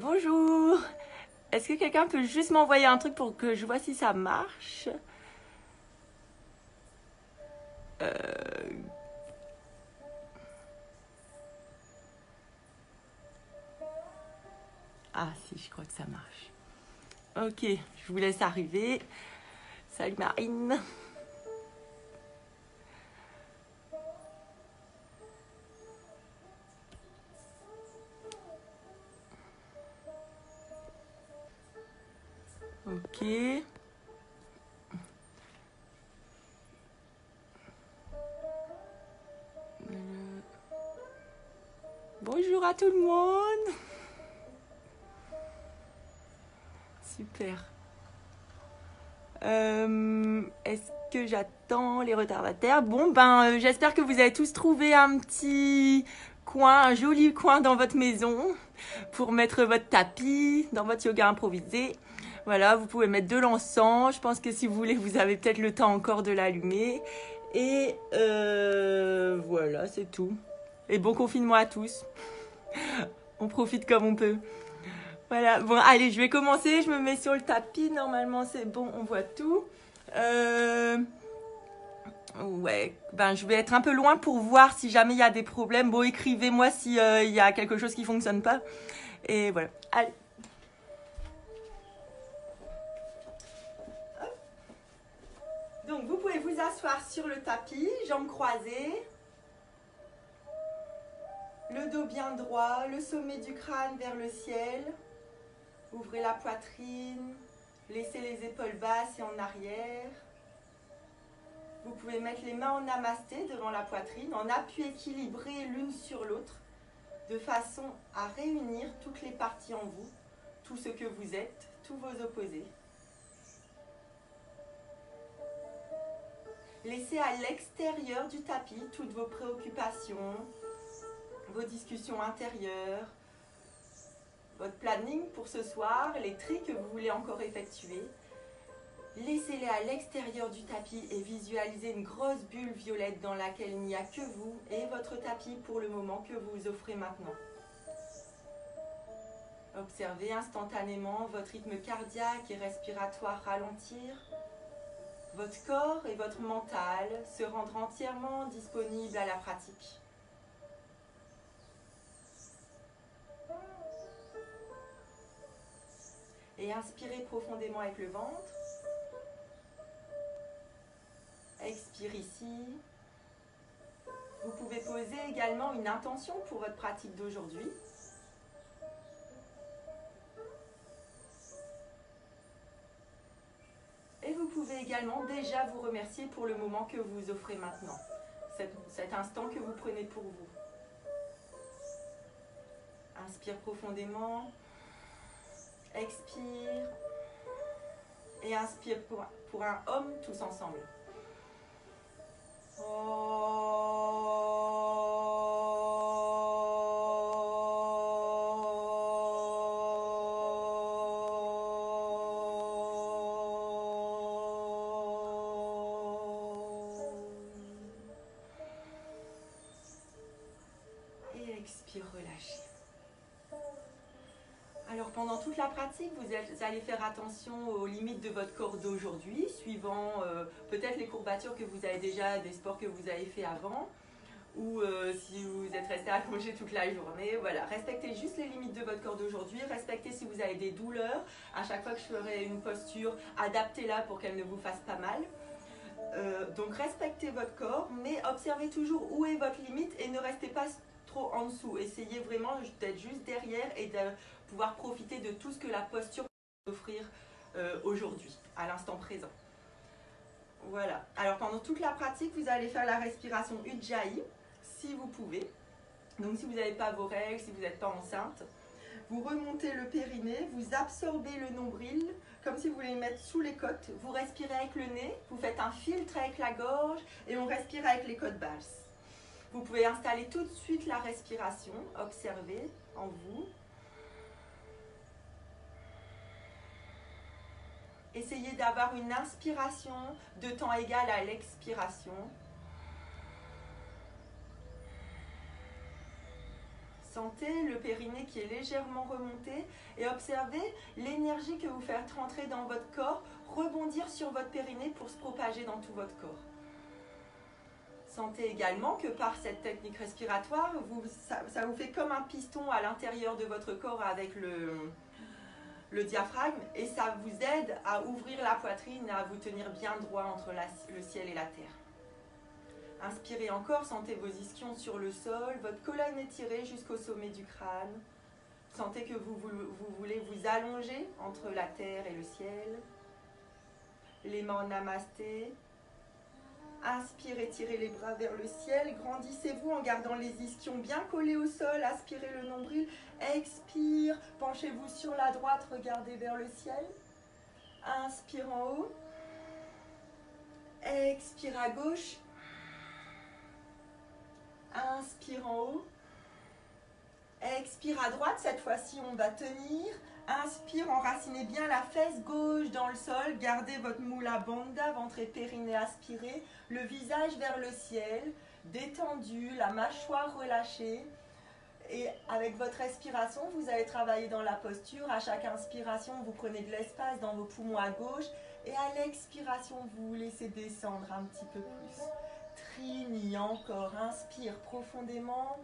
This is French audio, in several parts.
Bonjour. Est-ce que quelqu'un peut juste m'envoyer un truc pour que je vois si ça marche? Ah si, je crois que ça marche. Ok, je vous laisse arriver. Salut Marine. Ok. Bonjour à tout le monde. Super. Est-ce que j'attends les retardataires? Bon, j'espère que vous avez tous trouvé un petit coin, un joli coin dans votre maison pour mettre votre tapis dans votre yoga improvisé. Voilà, vous pouvez mettre de l'encens. Je pense que si vous voulez, vous avez peut-être le temps encore de l'allumer. Et voilà, c'est tout. Et bon confinement à tous. On profite comme on peut. Voilà, bon, allez, je vais commencer. Je me mets sur le tapis. Normalement, c'est bon, on voit tout. Ouais, je vais être un peu loin pour voir si jamais il y a des problèmes. Bon, écrivez-moi si il y a quelque chose qui fonctionne pas. Et voilà. Allez. Donc, vous pouvez vous asseoir sur le tapis, jambes croisées. Le dos bien droit, le sommet du crâne vers le ciel. Ouvrez la poitrine. Laissez les épaules basses et en arrière. Vous pouvez mettre les mains en namasté devant la poitrine, en appui équilibré l'une sur l'autre, de façon à réunir toutes les parties en vous, tout ce que vous êtes, tous vos opposés. Laissez à l'extérieur du tapis toutes vos préoccupations, vos discussions intérieures, votre planning pour ce soir, les tris que vous voulez encore effectuer. Laissez-les à l'extérieur du tapis et visualisez une grosse bulle violette dans laquelle il n'y a que vous et votre tapis pour le moment que vous vous offrez maintenant. Observez instantanément votre rythme cardiaque et respiratoire ralentir, votre corps et votre mental se rendre entièrement disponibles à la pratique. Et inspirez profondément avec le ventre. Expire ici. Vous pouvez poser également une intention pour votre pratique d'aujourd'hui. Et vous pouvez également déjà vous remercier pour le moment que vous vous offrez maintenant, cet instant que vous prenez pour vous. Inspire profondément, expire et inspire pour un homme tous ensemble. Et expire, relâchez. Alors pendant toute la pratique, vous allez faire attention aux limites de votre corps d'aujourd'hui, suivant peut-être les courbatures que vous avez déjà, des sports que vous avez fait avant, ou si vous êtes resté allongé toute la journée. Voilà, respectez juste les limites de votre corps d'aujourd'hui, respectez si vous avez des douleurs. À chaque fois que je ferai une posture, adaptez-la pour qu'elle ne vous fasse pas mal. Donc respectez votre corps, mais observez toujours où est votre limite et ne restez pas trop en dessous. Essayez vraiment d'être juste derrière et de pouvoir profiter de tout ce que la posture peut offrir aujourd'hui, à l'instant présent. Voilà. Alors pendant toute la pratique, vous allez faire la respiration Ujjayi, si vous pouvez. Donc si vous n'avez pas vos règles, si vous n'êtes pas enceinte, vous remontez le périnée, vous absorbez le nombril, comme si vous voulez le mettre sous les côtes. Vous respirez avec le nez, vous faites un filtre avec la gorge et on respire avec les côtes basses. Vous pouvez installer tout de suite la respiration, observez en vous. Essayez d'avoir une inspiration de temps égal à l'expiration, Sentez le périnée qui est légèrement remonté et observez l'énergie que vous faites rentrer dans votre corps, rebondir sur votre périnée pour se propager dans tout votre corps. Sentez également que par cette technique respiratoire, ça vous fait comme un piston à l'intérieur de votre corps avec le diaphragme et ça vous aide à ouvrir la poitrine, à vous tenir bien droit entre le ciel et la terre. Inspirez encore, sentez vos ischions sur le sol, votre colonne étirée jusqu'au sommet du crâne. Sentez que vous voulez vous allonger entre la terre et le ciel. Les mains en namasté. Inspirez, étirez les bras vers le ciel. Grandissez-vous en gardant les ischions bien collés au sol. Aspirez le nombril. Expire. Penchez-vous sur la droite. Regardez vers le ciel. Inspire en haut. Expire à gauche. Inspire en haut. Expire à droite. Cette fois-ci, on va tenir. Inspire, enracinez bien la fesse gauche dans le sol. Gardez votre Mula Bandha, ventre et périnée aspiré. Le visage vers le ciel. Détendu, la mâchoire relâchée. Et avec votre respiration, vous allez travailler dans la posture. À chaque inspiration, vous prenez de l'espace dans vos poumons à gauche. Et à l'expiration, vous laissez descendre un petit peu plus. Trini, encore. Inspire profondément.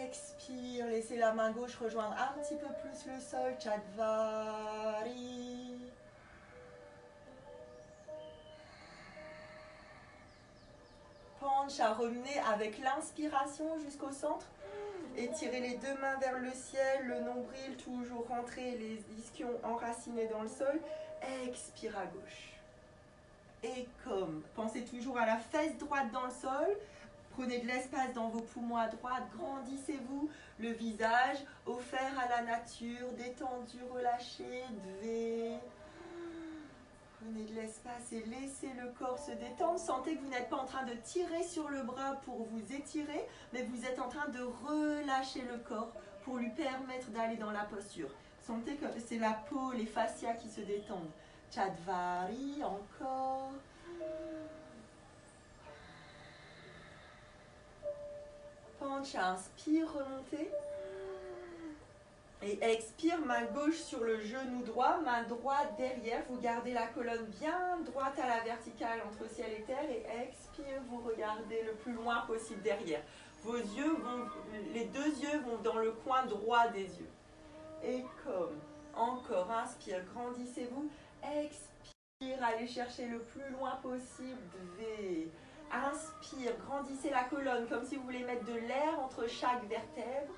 Expire, laissez la main gauche rejoindre un petit peu plus le sol. Chadvari. Pancha, revenez avec l'inspiration jusqu'au centre. Étirez les deux mains vers le ciel, le nombril toujours rentré, les ischions enracinés dans le sol. Expire à gauche. Et comme, pensez toujours à la fesse droite dans le sol. Prenez de l'espace dans vos poumons à droite, grandissez-vous, le visage offert à la nature, détendu, relâché, dvé. Prenez de l'espace et laissez le corps se détendre. Sentez que vous n'êtes pas en train de tirer sur le bras pour vous étirer, mais vous êtes en train de relâcher le corps pour lui permettre d'aller dans la posture. Sentez que c'est la peau, les fascias qui se détendent. Chadvari, encore. Pancha, inspire, remontez. Et expire, main gauche sur le genou droit, main droite derrière. Vous gardez la colonne bien droite à la verticale entre ciel et terre. Et expire, vous regardez le plus loin possible derrière. Vos yeux les deux yeux vont dans le coin droit des yeux. Et comme, encore, inspire, grandissez-vous. Expire, allez chercher le plus loin possible. Dvé. Inspire, grandissez la colonne comme si vous voulez mettre de l'air entre chaque vertèbre.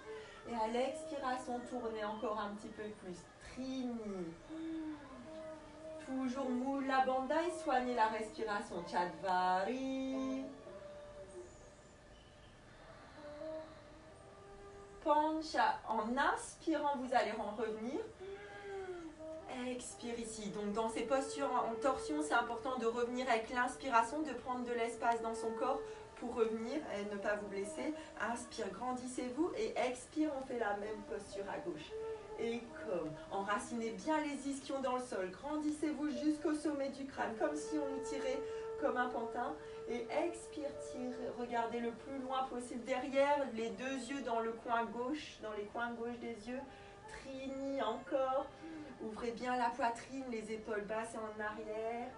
Et à l'expiration, tournez encore un petit peu plus. Trini. Toujours Mula Bandha et soignez la respiration. Chadvari. Pancha. En inspirant, vous allez en revenir. Expire ici. Donc dans ces postures en torsion, c'est important de revenir avec l'inspiration, de prendre de l'espace dans son corps pour revenir et ne pas vous blesser. Inspire, grandissez-vous et expire, on fait la même posture à gauche. Et comme, enracinez bien les ischions dans le sol, grandissez-vous jusqu'au sommet du crâne, comme si on nous tirait comme un pantin. Et expire, tire, regardez le plus loin possible derrière, les deux yeux dans le coin gauche, dans les coins gauche des yeux. Trini, encore. Ouvrez bien la poitrine, les épaules basses et en arrière.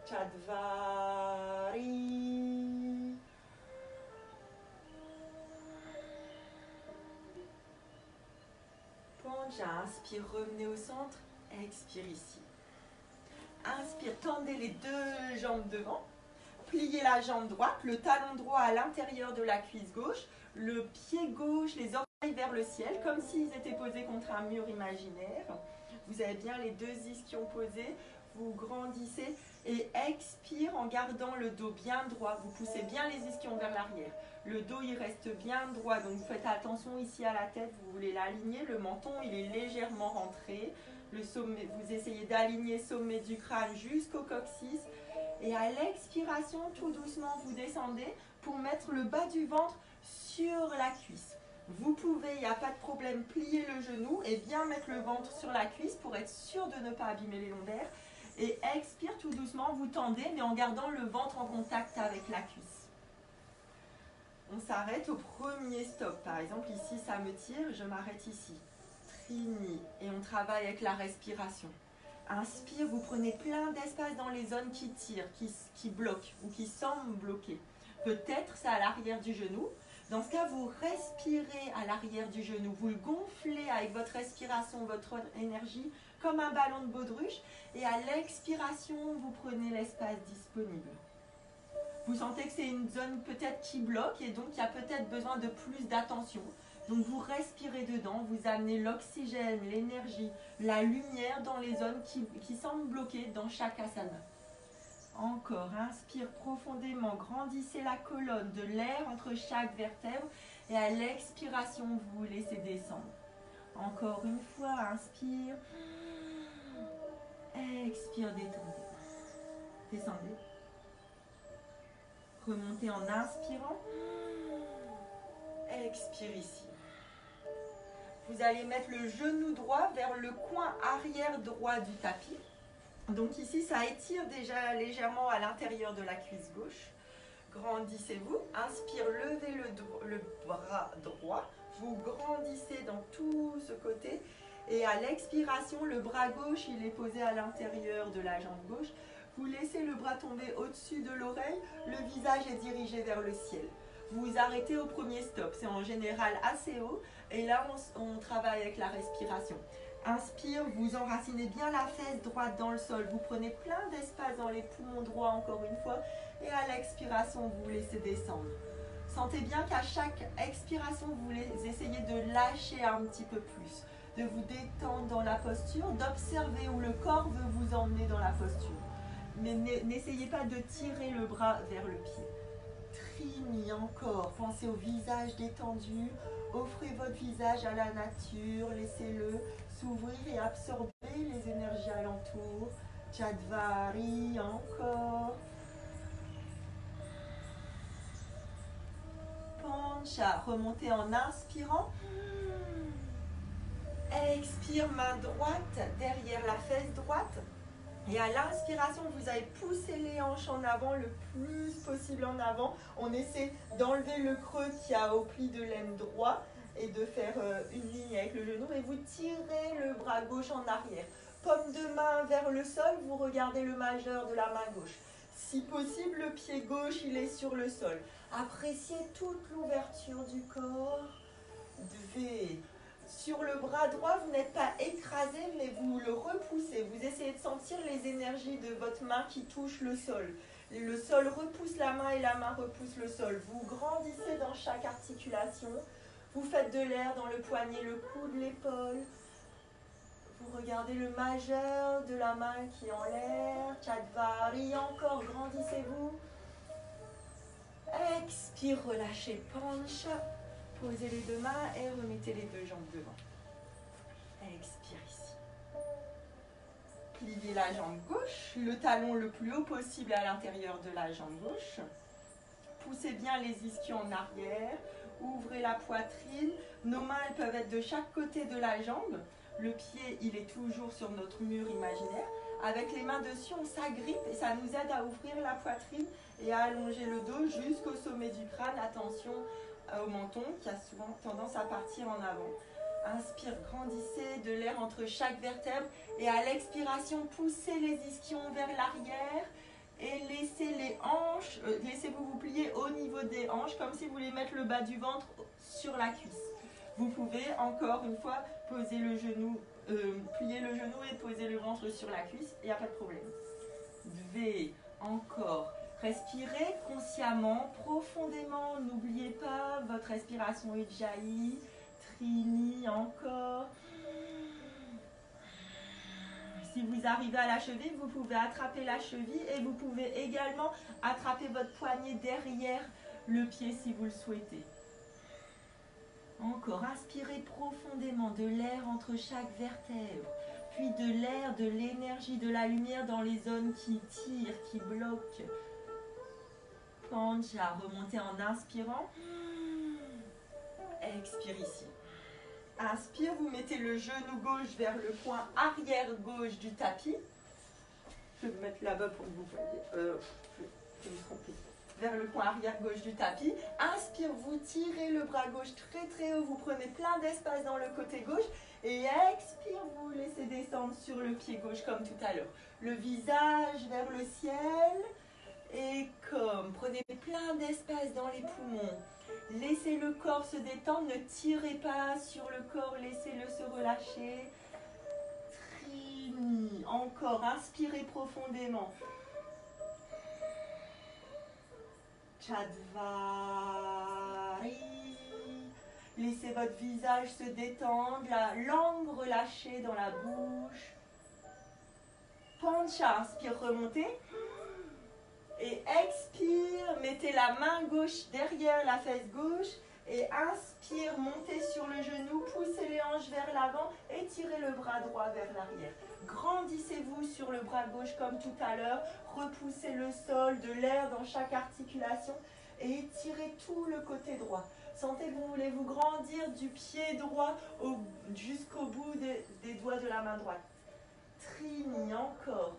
Chadvari. Pancha, inspire, revenez au centre. Expire ici. Inspire, tendez les deux jambes devant. Pliez la jambe droite, le talon droit à l'intérieur de la cuisse gauche. Le pied gauche, les orteils vers le ciel, comme s'ils étaient posés contre un mur imaginaire. Vous avez bien les deux ischions posés. Vous grandissez et expire en gardant le dos bien droit. Vous poussez bien les ischions vers l'arrière. Le dos, il reste bien droit. Donc, vous faites attention ici à la tête. Vous voulez l'aligner. Le menton, il est légèrement rentré. Le sommet, vous essayez d'aligner le sommet du crâne jusqu'au coccyx. Et à l'expiration, tout doucement, vous descendez pour mettre le bas du ventre sur la cuisse. Vous pouvez, il n'y a pas de problème, plier le genou et bien mettre le ventre sur la cuisse pour être sûr de ne pas abîmer les lombaires. Et expire tout doucement, vous tendez, mais en gardant le ventre en contact avec la cuisse. On s'arrête au premier stop. Par exemple, ici, ça me tire, je m'arrête ici. Trini. Et on travaille avec la respiration. Inspire, vous prenez plein d'espace dans les zones qui tirent, qui bloquent ou qui semblent bloquées. Peut-être c'est à l'arrière du genou. Dans ce cas, vous respirez à l'arrière du genou. Vous le gonflez avec votre respiration, votre énergie, comme un ballon de baudruche. Et à l'expiration, vous prenez l'espace disponible. Vous sentez que c'est une zone peut-être qui bloque et donc il y a peut-être besoin de plus d'attention. Donc vous respirez dedans, vous amenez l'oxygène, l'énergie, la lumière dans les zones qui semblent bloquées dans chaque asana. Encore, inspire profondément, grandissez la colonne, de l'air entre chaque vertèbre et à l'expiration, vous laissez descendre. Encore une fois, inspire, expire, détendez. Descendez. Remontez en inspirant, expire ici. Vous allez mettre le genou droit vers le coin arrière droit du tapis. Donc ici, ça étire déjà légèrement à l'intérieur de la cuisse gauche. Grandissez-vous. Inspire, levez le bras droit. Vous grandissez dans tout ce côté. Et à l'expiration, le bras gauche, il est posé à l'intérieur de la jambe gauche. Vous laissez le bras tomber au-dessus de l'oreille. Le visage est dirigé vers le ciel. Vous arrêtez au premier stop. C'est en général assez haut. Et là, on travaille avec la respiration. Inspire, vous enracinez bien la fesse droite dans le sol. Vous prenez plein d'espace dans les poumons droits encore une fois. Et à l'expiration, vous laissez descendre. Sentez bien qu'à chaque expiration, vous essayez de lâcher un petit peu plus. De vous détendre dans la posture, d'observer où le corps veut vous emmener dans la posture. Mais n'essayez pas de tirer le bras vers le pied. Trini encore, pensez au visage détendu. Offrez votre visage à la nature, laissez-le s'ouvrir et absorber les énergies alentours. Chadvari, encore. Pancha, remontez en inspirant. Expire, main droite derrière la fesse droite. Et à l'inspiration, vous allez pousser les hanches en avant le plus possible en avant. On essaie d'enlever le creux qu'il y a au pli de l'aine droit et de faire une ligne avec le genou. Et vous tirez le bras gauche en arrière. Paume de main vers le sol, vous regardez le majeur de la main gauche. Si possible, le pied gauche, il est sur le sol. Appréciez toute l'ouverture du corps. Devez... Sur le bras droit, vous n'êtes pas écrasé, mais vous le repoussez. Vous essayez de sentir les énergies de votre main qui touchent le sol. Le sol repousse la main et la main repousse le sol. Vous grandissez dans chaque articulation. Vous faites de l'air dans le poignet, le coude, l'épaule. Vous regardez le majeur de la main qui est en l'air. Chadvari, encore, grandissez-vous. Expire, relâchez, pancha. Posez les deux mains et remettez les deux jambes devant. Expire ici. Pliez la jambe gauche, le talon le plus haut possible à l'intérieur de la jambe gauche. Poussez bien les ischions en arrière. Ouvrez la poitrine. Nos mains elles peuvent être de chaque côté de la jambe. Le pied, il est toujours sur notre mur imaginaire. Avec les mains dessus, on s'agrippe et ça nous aide à ouvrir la poitrine et à allonger le dos jusqu'au sommet du crâne. Attention au menton qui a souvent tendance à partir en avant. Inspire, grandissez de l'air entre chaque vertèbre et à l'expiration, poussez les ischions vers l'arrière et laissez les hanches, laissez-vous vous plier au niveau des hanches comme si vous voulez mettre le bas du ventre sur la cuisse. Vous pouvez encore une fois poser le genou, plier le genou et poser le ventre sur la cuisse, il n'y a pas de problème. V, encore. Respirez consciemment, profondément, n'oubliez pas votre respiration Ujjayi, Trini, encore. Si vous arrivez à la cheville, vous pouvez attraper la cheville et vous pouvez également attraper votre poignet derrière le pied si vous le souhaitez. Encore, inspirez profondément de l'air entre chaque vertèbre, puis de l'air, de l'énergie, de la lumière dans les zones qui tirent, qui bloquent. Pancha, remontez en inspirant. Expire ici. Inspire, vous mettez le genou gauche vers le coin arrière gauche du tapis. Je vais me mettre là-bas pour que vous voyez. Je vais me tromper. vers le coin arrière gauche du tapis. Inspire, vous tirez le bras gauche très très haut, vous prenez plein d'espace dans le côté gauche. Et expire, vous laissez descendre sur le pied gauche comme tout à l'heure. Le visage vers le ciel. Et comme, prenez plein d'espace dans les poumons. Laissez le corps se détendre, ne tirez pas sur le corps, laissez-le se relâcher. Trini, encore, inspirez profondément. Chadvari. Laissez votre visage se détendre, la langue relâchée dans la bouche. Pancha, inspire, remontez. Et expire, mettez la main gauche derrière la fesse gauche. Et inspire, montez sur le genou, poussez les hanches vers l'avant et tirez le bras droit vers l'arrière. Grandissez-vous sur le bras gauche comme tout à l'heure. Repoussez le sol, de l'air dans chaque articulation et étirez tout le côté droit. Sentez que vous voulez vous grandir du pied droit jusqu'au bout des doigts de la main droite. Trini, encore.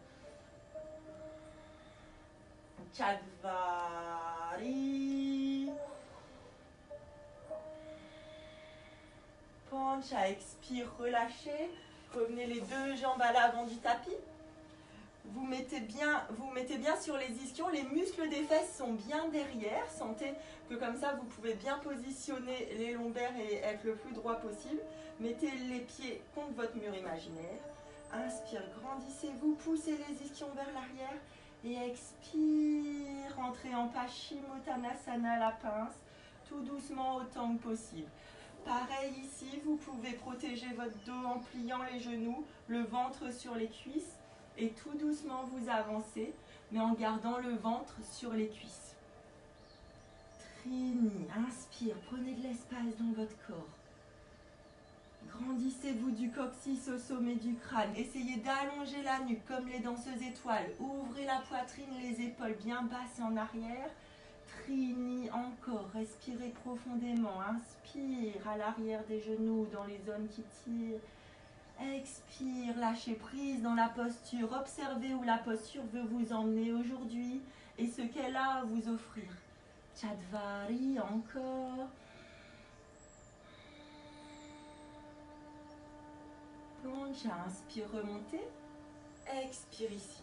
Chadvari. Pancha, expire, relâchez. Revenez les deux jambes à l'avant du tapis. Vous mettez bien sur les ischions. Les muscles des fesses sont bien derrière. Sentez que comme ça, vous pouvez bien positionner les lombaires et être le plus droit possible. Mettez les pieds contre votre mur imaginaire. Inspire, grandissez-vous, poussez les ischions vers l'arrière. Et expire, entrez en Paschimottanasana, la pince, tout doucement autant que possible. Pareil ici, vous pouvez protéger votre dos en pliant les genoux, le ventre sur les cuisses et tout doucement vous avancez, mais en gardant le ventre sur les cuisses. Trini, inspire, prenez de l'espace dans votre corps. Grandissez-vous du coccyx au sommet du crâne. Essayez d'allonger la nuque comme les danseuses étoiles. Ouvrez la poitrine, les épaules bien basses en arrière. Trini, encore. Respirez profondément. Inspire à l'arrière des genoux, dans les zones qui tirent. Expire, lâchez prise dans la posture. Observez où la posture veut vous emmener aujourd'hui et ce qu'elle a à vous offrir. Chadvari, encore. Plancha, inspire, remontez. Expire ici.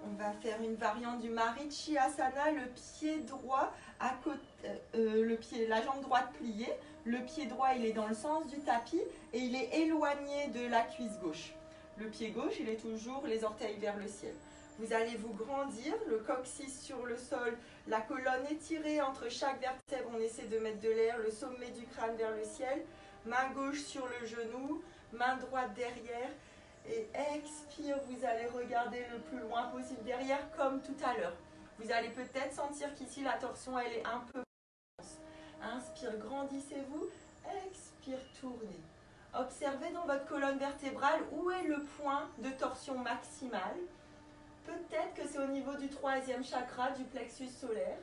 On va faire une variante du Marichyasana, le pied droit à côté, la jambe droite pliée. Le pied droit, il est dans le sens du tapis et il est éloigné de la cuisse gauche. Le pied gauche, il est toujours les orteils vers le ciel. Vous allez vous grandir, le coccyx sur le sol, la colonne étirée entre chaque vertèbre. On essaie de mettre de l'air, le sommet du crâne vers le ciel. Main gauche sur le genou, main droite derrière. Et expire, vous allez regarder le plus loin possible derrière comme tout à l'heure. Vous allez peut-être sentir qu'ici la torsion elle est un peu basse. Inspire, grandissez-vous. Expire, tournez. Observez dans votre colonne vertébrale où est le point de torsion maximale. Peut-être que c'est au niveau du 3e chakra, du plexus solaire.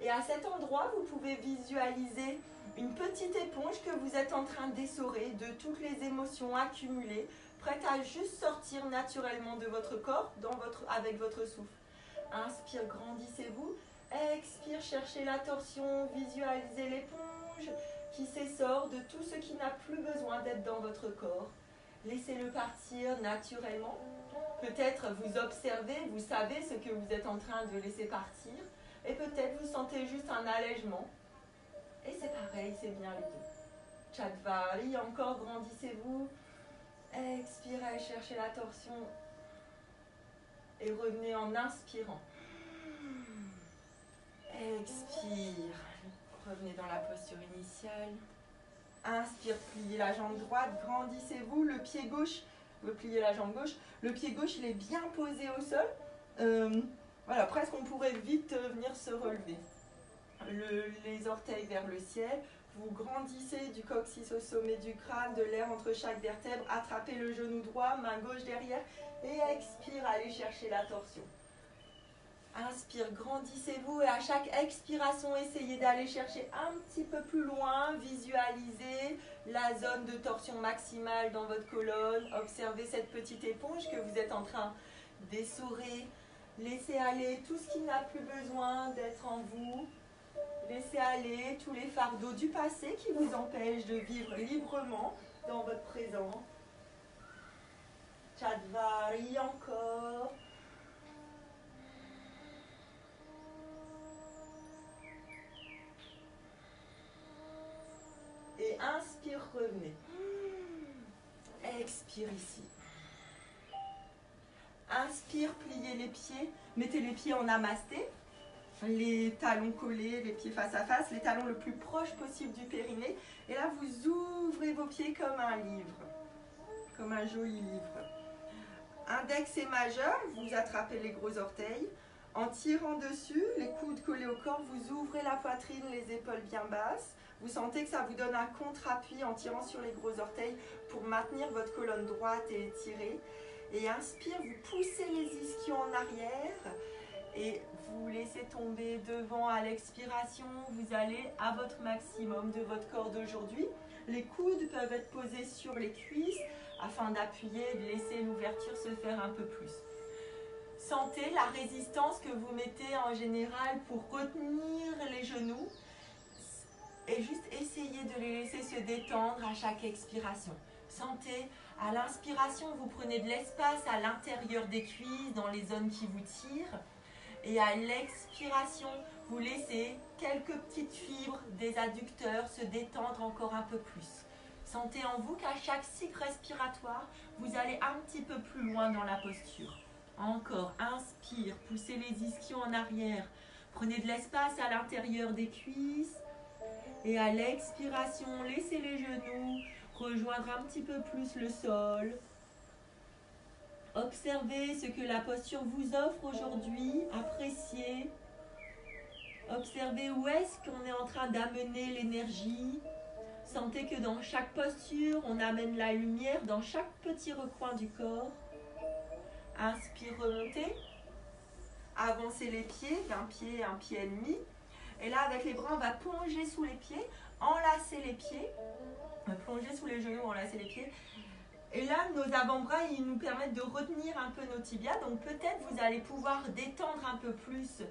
Et à cet endroit, vous pouvez visualiser une petite éponge que vous êtes en train d'essorer de toutes les émotions accumulées, prête à juste sortir naturellement de votre corps avec votre souffle. Inspire, grandissez-vous. Expire, cherchez la torsion, visualisez l'éponge qui s'essore de tout ce qui n'a plus besoin d'être dans votre corps. Laissez-le partir naturellement. Peut-être vous observez, vous savez ce que vous êtes en train de laisser partir. Et peut-être vous sentez juste un allègement. Et c'est pareil, c'est bien les deux. Chadvari, encore grandissez-vous. Expirez, cherchez la torsion. Et revenez en inspirant. Expire. Revenez dans la posture initiale. Inspire, pliez la jambe droite, grandissez-vous. Le pied gauche, vous pliez la jambe gauche. Le pied gauche, il est bien posé au sol. Voilà, presque on pourrait vite venir se relever. Les orteils vers le ciel. Vous grandissez du coccyx au sommet du crâne, de l'air entre chaque vertèbre. Attrapez le genou droit, main gauche derrière. Et expire, allez chercher la torsion. Inspire, grandissez-vous et à chaque expiration, essayez d'aller chercher un petit peu plus loin. Visualisez la zone de torsion maximale dans votre colonne. Observez cette petite éponge que vous êtes en train d'essorer Laissez aller tout ce qui n'a plus besoin d'être en vous. Laissez aller tous les fardeaux du passé qui vous empêchent de vivre librement dans votre présent. Chadvari encore. Et inspire, revenez. Expire ici. Inspire, pliez les pieds. Mettez les pieds en namasté. Les talons collés, les pieds face à face. Les talons le plus proche possible du périnée. Et là, vous ouvrez vos pieds comme un livre. Comme un joli livre. Index et majeur, vous attrapez les gros orteils. En tirant dessus, les coudes collés au corps, vous ouvrez la poitrine, les épaules bien basses. Vous sentez que ça vous donne un contre-appui en tirant sur les gros orteils pour maintenir votre colonne droite et étirée. Et inspire, vous poussez les ischions en arrière et vous laissez tomber devant à l'expiration. Vous allez à votre maximum de votre corps d'aujourd'hui. Les coudes peuvent être posés sur les cuisses afin d'appuyer et de laisser l'ouverture se faire un peu plus. Sentez la résistance que vous mettez en général pour retenir les genoux et juste essayez de les laisser se détendre à chaque expiration. Sentez, à l'inspiration, vous prenez de l'espace à l'intérieur des cuisses, dans les zones qui vous tirent. Et à l'expiration, vous laissez quelques petites fibres des adducteurs se détendre encore un peu plus. Sentez en vous qu'à chaque cycle respiratoire, vous allez un petit peu plus loin dans la posture. Encore, inspire, poussez les ischions en arrière. Prenez de l'espace à l'intérieur des cuisses. Et à l'expiration, laissez les genoux rejoindre un petit peu plus le sol. Observez ce que la posture vous offre aujourd'hui. Appréciez. Observez où est-ce qu'on est en train d'amener l'énergie. Sentez que dans chaque posture, on amène la lumière dans chaque petit recoin du corps. Inspire, remontez. Avancez les pieds, d'un pied, un pied et demi. Et là, avec les bras, on va plonger sous les pieds, enlacer les pieds, plonger sous les genoux, enlacer les pieds. Et là, nos avant-bras, ils nous permettent de retenir un peu nos tibias. Donc peut-être vous allez pouvoir détendre un peu plus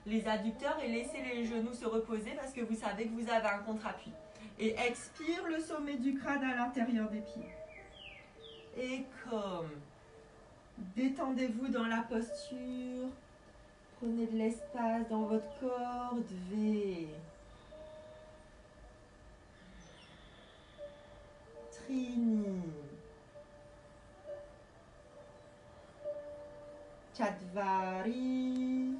les adducteurs et laisser les genoux se reposer parce que vous savez que vous avez un contre-appui. Et expire le sommet du crâne à l'intérieur des pieds. Et comme. Détendez-vous dans la posture. Prenez de l'espace dans votre corps. Dvé. Trini. Chadvari.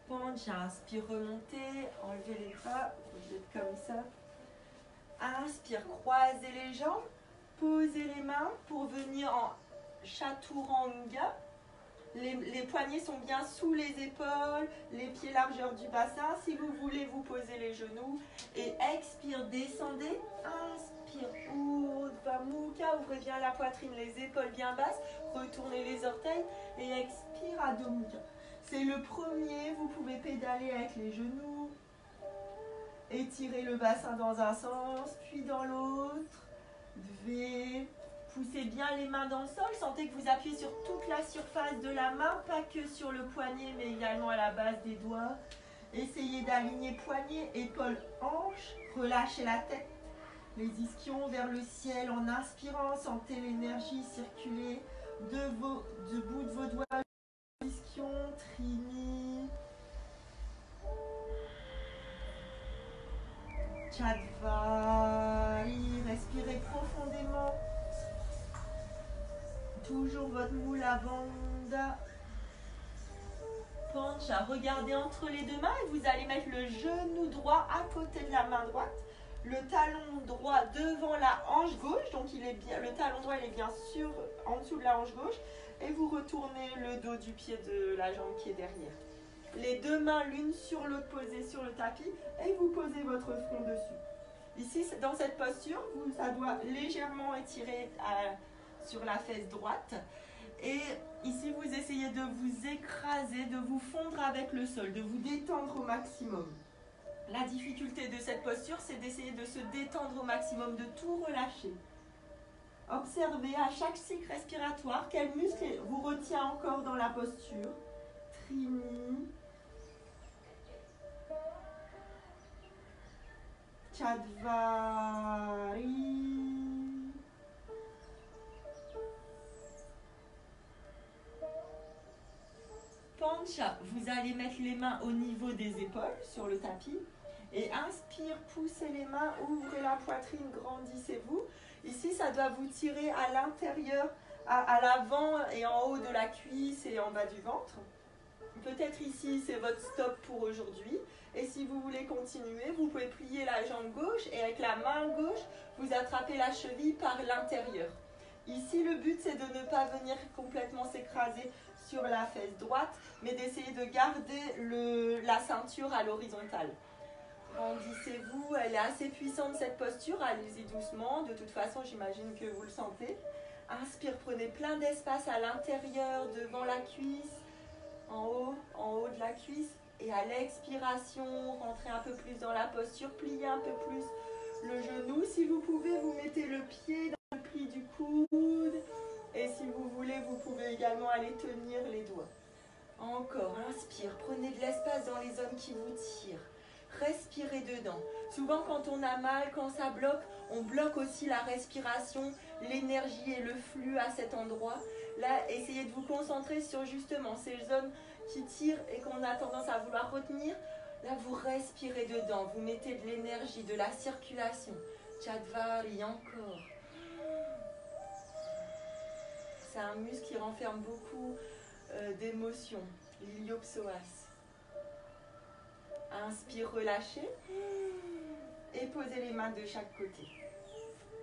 Pancha, inspire, remontez, enlevez les bras, vous êtes comme ça. Inspire, croisez les jambes, posez les mains pour venir en Chaturanga. Les poignets sont bien sous les épaules, les pieds largeur du bassin. Si vous voulez, vous posez les genoux. Et expire, descendez. Inspire, Urdhva Mukha, ouvrez bien la poitrine, les épaules bien basses. Retournez les orteils et expire, Adho Mukha. C'est le premier, vous pouvez pédaler avec les genoux. Étirez le bassin dans un sens, puis dans l'autre. Dvé. Poussez bien les mains dans le sol. Sentez que vous appuyez sur toute la surface de la main, pas que sur le poignet, mais également à la base des doigts. Essayez d'aligner poignet, épaules, hanches. Relâchez la tête. Les ischions vers le ciel en inspirant. Sentez l'énergie circuler du bout de vos doigts. Ischion, Trini. Chadvari. Respirez profondément. Toujours votre Mula Bandha. Pancha, regardez entre les deux mains et vous allez mettre le genou droit à côté de la main droite. Le talon droit devant la hanche gauche. Donc il est bien, le talon droit il est bien sûr en dessous de la hanche gauche. Et vous retournez le dos du pied de la jambe qui est derrière. Les deux mains l'une sur l'autre posées sur le tapis. Et vous posez votre front dessus. Ici, dans cette posture, ça doit légèrement étirer sur la fesse droite. Et ici, vous essayez de vous écraser, de vous fondre avec le sol, de vous détendre au maximum. La difficulté de cette posture, c'est d'essayer de se détendre au maximum, de tout relâcher. Observez à chaque cycle respiratoire quel muscle vous retient encore dans la posture. Trini, Chatvari, Pancha. Vous allez mettre les mains au niveau des épaules sur le tapis. Et inspire, poussez les mains, ouvrez la poitrine, grandissez-vous. Ici, ça doit vous tirer à l'intérieur, à l'avant et en haut de la cuisse et en bas du ventre. Peut-être ici, c'est votre stop pour aujourd'hui. Et si vous voulez continuer, vous pouvez plier la jambe gauche et avec la main gauche, vous attrapez la cheville par l'intérieur. Ici, le but, c'est de ne pas venir complètement s'écraser sur la fesse droite, mais d'essayer de garder la ceinture à l'horizontale. Grandissez-vous, elle est assez puissante cette posture, allez-y doucement, de toute façon j'imagine que vous le sentez. Inspire, prenez plein d'espace à l'intérieur, devant la cuisse, en haut de la cuisse. Et à l'expiration, rentrez un peu plus dans la posture, pliez un peu plus le genou. Si vous pouvez, vous mettez le pied dans le pli du coude. Et si vous voulez, vous pouvez également aller tenir les doigts. Encore, inspire, prenez de l'espace dans les zones qui vous tirent. Respirez dedans. Souvent quand on a mal, quand ça bloque, on bloque aussi la respiration, l'énergie et le flux à cet endroit. Là, essayez de vous concentrer sur justement ces zones qui tirent et qu'on a tendance à vouloir retenir. Là, vous respirez dedans, vous mettez de l'énergie, de la circulation. Chatvari, encore. C'est un muscle qui renferme beaucoup d'émotions. L'iliopsoas. Inspire, relâchez et posez les mains de chaque côté.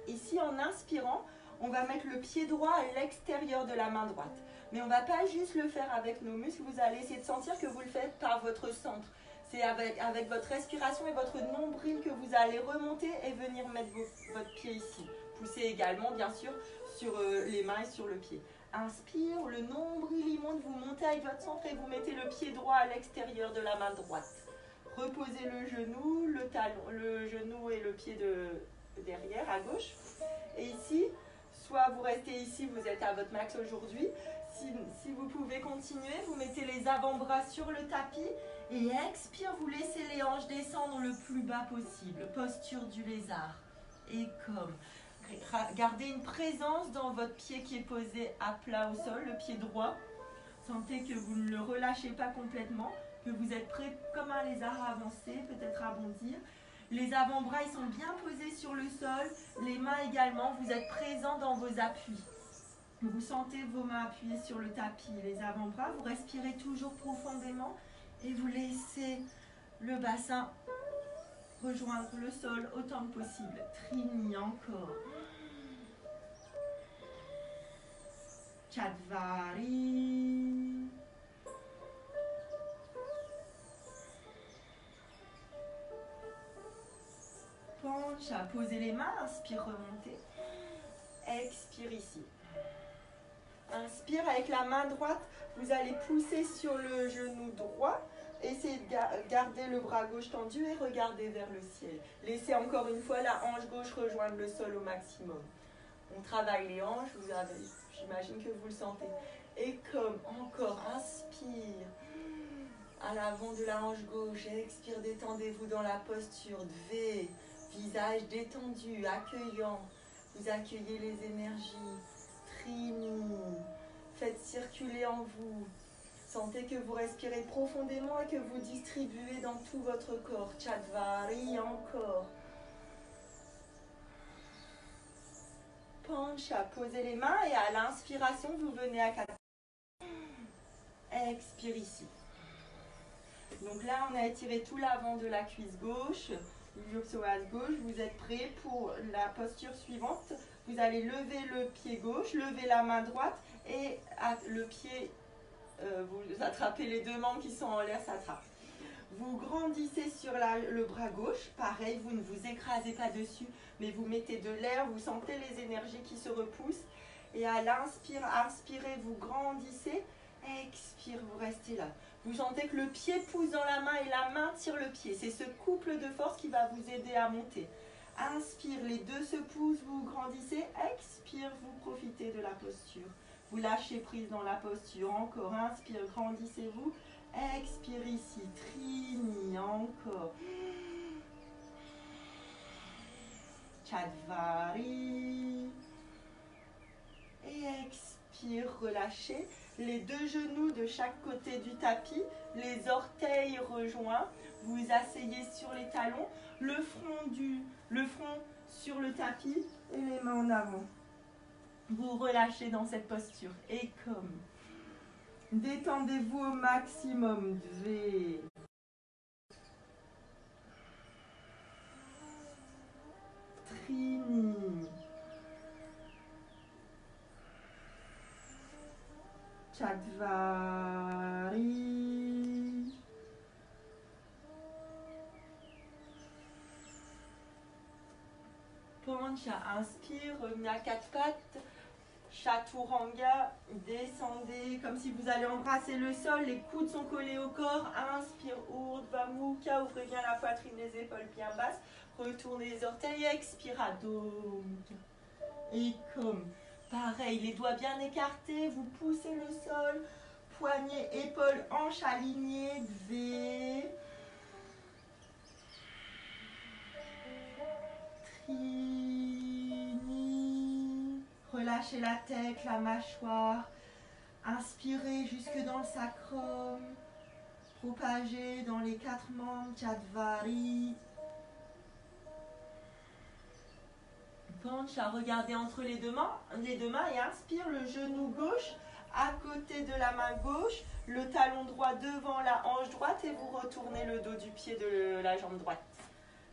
Ici, en inspirant, on va mettre le pied droit à l'extérieur de la main droite. Mais on ne va pas juste le faire avec nos muscles, vous allez essayer de sentir que vous le faites par votre centre. C'est avec votre respiration et votre nombril que vous allez remonter et venir mettre votre pied ici. Poussez également, bien sûr, sur les mains et sur le pied. Inspire, le nombril il monte, vous montez avec votre centre et vous mettez le pied droit à l'extérieur de la main droite. Reposez le genou, le genou et le pied derrière, à gauche. Et ici, soit vous restez ici, vous êtes à votre max aujourd'hui. Si vous pouvez continuer, vous mettez les avant-bras sur le tapis et expire, vous laissez les hanches descendre le plus bas possible. Posture du lézard. Et comme. Gardez une présence dans votre pied qui est posé à plat au sol, le pied droit. Sentez que vous ne le relâchez pas complètement, que vous êtes prêt comme un lézard à avancer, peut-être à bondir. Les avant-bras ils sont bien posés sur le sol, les mains également, vous êtes présent dans vos appuis. Vous sentez vos mains appuyées sur le tapis, les avant-bras, vous respirez toujours profondément et vous laissez le bassin rejoindre le sol autant que possible. Trini, encore. Chatvari. Pancha, posez les mains, inspire, remontez. Expire ici. Inspire avec la main droite, vous allez pousser sur le genou droit. Essayez de garder le bras gauche tendu et regardez vers le ciel. Laissez encore une fois la hanche gauche rejoindre le sol au maximum. On travaille les hanches, j'imagine que vous le sentez. Et comme, encore, inspire. À l'avant de la hanche gauche, expire, détendez-vous dans la posture de V. Visage détendu, accueillant. Vous accueillez les énergies. Trini. Faites circuler en vous. Sentez que vous respirez profondément et que vous distribuez dans tout votre corps. Chatvari, encore. Pancha, posez les mains et à l'inspiration, vous venez à 4. Expire ici. Donc là, on a étiré tout l'avant de la cuisse gauche, l'iliopsoas gauche. Vous êtes prêts pour la posture suivante. Vous allez lever le pied gauche, lever la main droite et le pied, vous attrapez les deux membres qui sont en l'air, s'attrapent. Vous grandissez sur le bras gauche, pareil, vous ne vous écrasez pas dessus, mais vous mettez de l'air, vous sentez les énergies qui se repoussent. Et à l'inspire, inspirez, vous grandissez, expire, vous restez là. Vous sentez que le pied pousse dans la main et la main tire le pied. C'est ce couple de force qui va vous aider à monter. Inspire, les deux se poussent, vous grandissez. Expire, vous profitez de la posture. Vous lâchez prise dans la posture. Encore, inspire, grandissez-vous. Expire ici, Trini, encore. Chadvari. Et expire, relâchez. Les deux genoux de chaque côté du tapis, les orteils rejoints. Vous asseyez sur les talons, le front sur le tapis et les mains en avant. Vous relâchez dans cette posture. Et comme. Détendez-vous au maximum. V. Trini. Chadvari. Pancha, inspire, revenez à quatre pattes. Chaturanga, descendez comme si vous allez embrasser le sol, les coudes sont collés au corps. Inspire, Urdhva Mukha, ouvrez bien la poitrine, les épaules bien basses. Retournez les orteils, expire, Adho Mukha. Et comme, pareil, les doigts bien écartés, vous poussez le sol, poignets, épaules, hanches alignées, V. Trini. Relâchez la tête, la mâchoire. Inspirez jusque dans le sacrum. Propagez dans les quatre membres, Chadvari. Pancha, regardez entre les deux mains et inspire le genou gauche à côté de la main gauche, le talon droit devant la hanche droite et vous retournez le dos du pied de la jambe droite.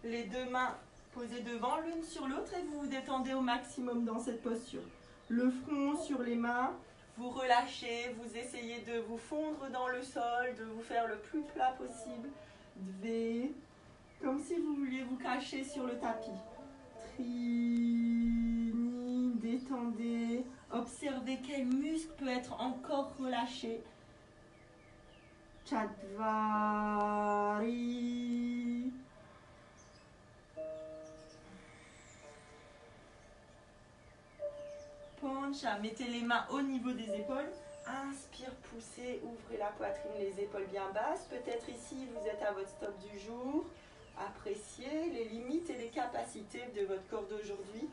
Les deux mains posées devant l'une sur l'autre et vous vous détendez au maximum dans cette posture. Le front sur les mains, vous relâchez, vous essayez de vous fondre dans le sol, de vous faire le plus plat possible. V, comme si vous vouliez vous cacher sur le tapis. Trini, détendez, observez quel muscle peut être encore relâché. Chadvari. Pancha, mettez les mains au niveau des épaules. Inspire, poussez, ouvrez la poitrine, les épaules bien basses. Peut-être ici, vous êtes à votre stop du jour. Appréciez les limites et les capacités de votre corps d'aujourd'hui.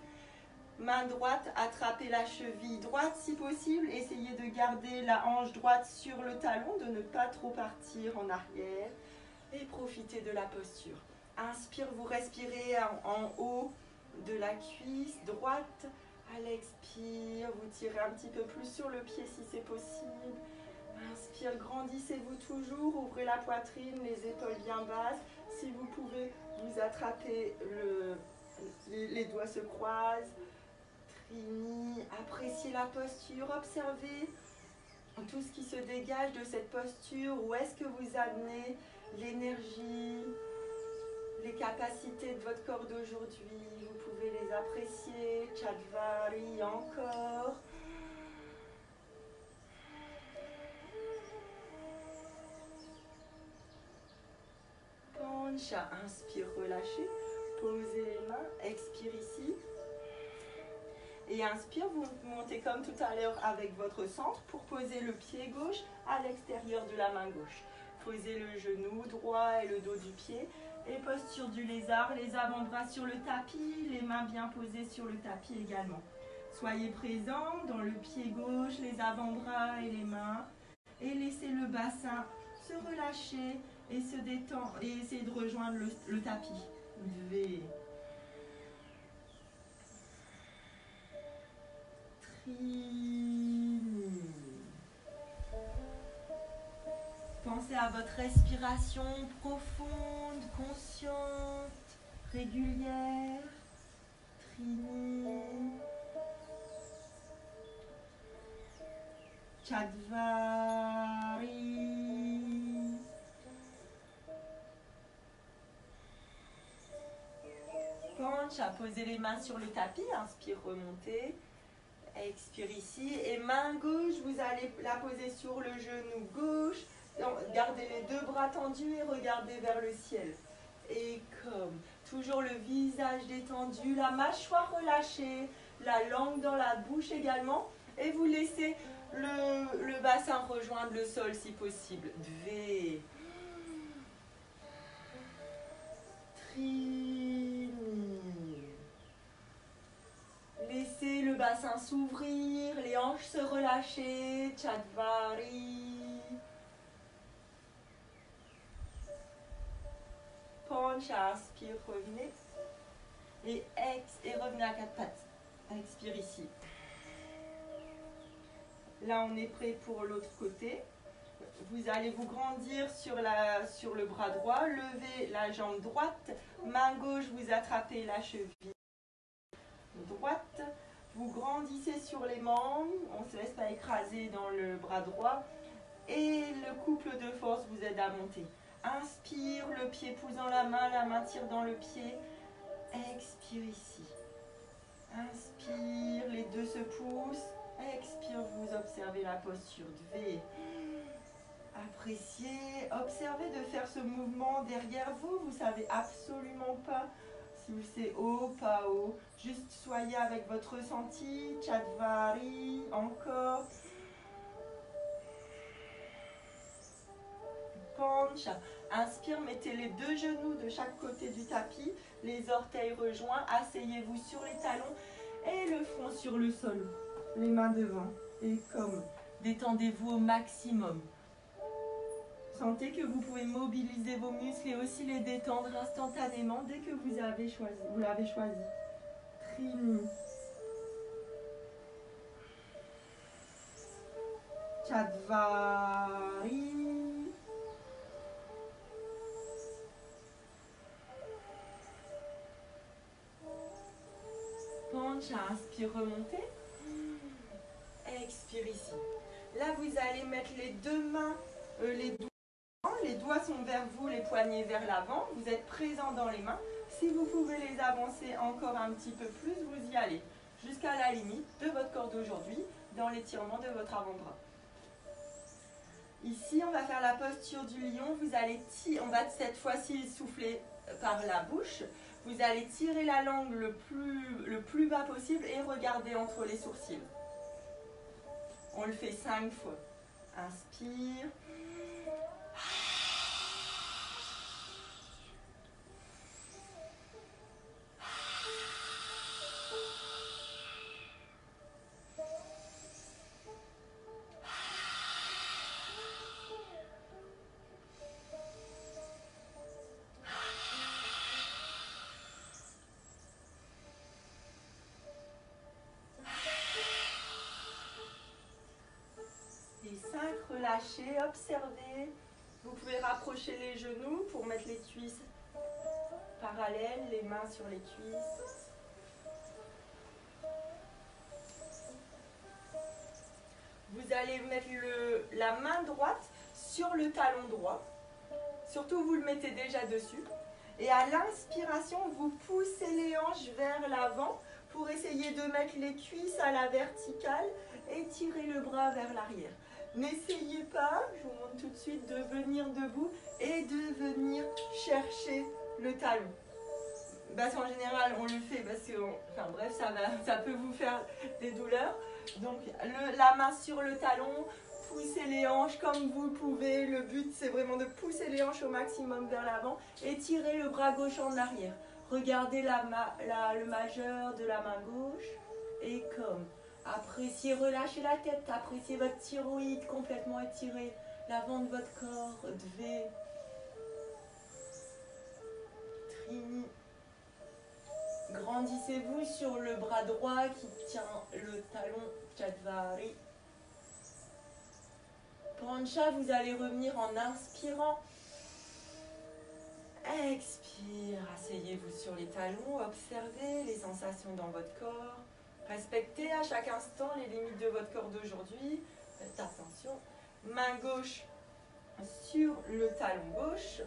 Main droite, attrapez la cheville droite si possible. Essayez de garder la hanche droite sur le talon, de ne pas trop partir en arrière. Et profitez de la posture. Inspire, vous respirez en haut de la cuisse droite. À l'expire, vous tirez un petit peu plus sur le pied si c'est possible. Inspire, grandissez-vous toujours, ouvrez la poitrine, les épaules bien basses. Si vous pouvez, vous attrapez, les doigts se croisent. Trini, appréciez la posture, observez tout ce qui se dégage de cette posture. Où est-ce que vous amenez l'énergie, les capacités de votre corps d'aujourd'hui? Vous pouvez les apprécier. Chadvari, encore. Pancha, inspire, relâchez. Posez les mains, expire ici. Et inspire, vous montez comme tout à l'heure avec votre centre pour poser le pied gauche à l'extérieur de la main gauche. Posez le genou droit et le dos du pied. Et posture du lézard, les avant-bras sur le tapis, les mains bien posées sur le tapis également. Soyez présents dans le pied gauche, les avant-bras et les mains. Et laissez le bassin se relâcher et se détendre et essayez de rejoindre le tapis. V. Trini. Pensez à votre respiration profonde, consciente, régulière. Trini. Chadvari. Pancha, posez les mains sur le tapis, inspire, remontez. Expire ici. Et main gauche, vous allez la poser sur le genou gauche. Gardez les deux bras tendus et regardez vers le ciel. Et comme Toujours le visage détendu, la mâchoire relâchée, la langue dans la bouche également. Et vous laissez le bassin rejoindre le sol si possible. Dve. Trini. Laissez le bassin s'ouvrir, les hanches se relâcher. Chatvari. Pancha, inspire, revenez. Et revenez à quatre pattes. Expire ici. Là, on est prêt pour l'autre côté. Vous allez vous grandir sur le bras droit. Levez la jambe droite. Main gauche, vous attrapez la cheville droite. Vous grandissez sur les membres. On ne se laisse pas écraser dans le bras droit. Et le couple de force vous aide à monter. Inspire, le pied pousse dans la main tire dans le pied. Expire ici. Inspire, les deux se poussent. Expire, vous observez la posture Dve. Appréciez, observez de faire ce mouvement derrière vous. Vous ne savez absolument pas si c'est haut, pas haut. Juste soyez avec votre ressenti. Chatvari, encore. Pancha. Inspire, mettez les deux genoux de chaque côté du tapis, les orteils rejoints, asseyez-vous sur les talons et le front sur le sol, les mains devant. Et comme détendez-vous au maximum. Sentez que vous pouvez mobiliser vos muscles et aussi les détendre instantanément dès que vous l'avez choisi. Trini. Chatvari. Pancha, inspire, remontez. Expire ici. Là, vous allez mettre les deux mains, les doigts sont vers vous, les poignets vers l'avant. Vous êtes présent dans les mains. Si vous pouvez les avancer encore un petit peu plus, vous y allez. Jusqu'à la limite de votre corps d'aujourd'hui, dans l'étirement de votre avant-bras. Ici, on va faire la posture du lion. On va cette fois-ci souffler par la bouche. Vous allez tirer la langue le plus bas possible et regarder entre les sourcils. On le fait 5 fois. Inspire. Relâchez, observez. Vous pouvez rapprocher les genoux pour mettre les cuisses parallèles, les mains sur les cuisses. Vous allez mettre la main droite sur le talon droit. Surtout, vous le mettez déjà dessus. Et à l'inspiration, vous poussez les hanches vers l'avant pour essayer de mettre les cuisses à la verticale et tirer le bras vers l'arrière. N'essayez pas, je vous montre tout de suite, de venir debout et de venir chercher le talon. Parce qu'en général, on le fait parce que, ça peut vous faire des douleurs. Donc, la main sur le talon, poussez les hanches comme vous pouvez. Le but, c'est vraiment de pousser les hanches au maximum vers l'avant et tirer le bras gauche en arrière. Regardez le majeur de la main gauche et comme. Appréciez, relâchez la tête, appréciez votre thyroïde complètement étirée, l'avant de votre corps, Dve, Trini. Grandissez-vous sur le bras droit qui tient le talon, Chatvari. Pancha, vous allez revenir en inspirant. Expire, asseyez-vous sur les talons, observez les sensations dans votre corps. Respectez à chaque instant les limites de votre corps d'aujourd'hui. Faites attention. Main gauche sur le talon gauche.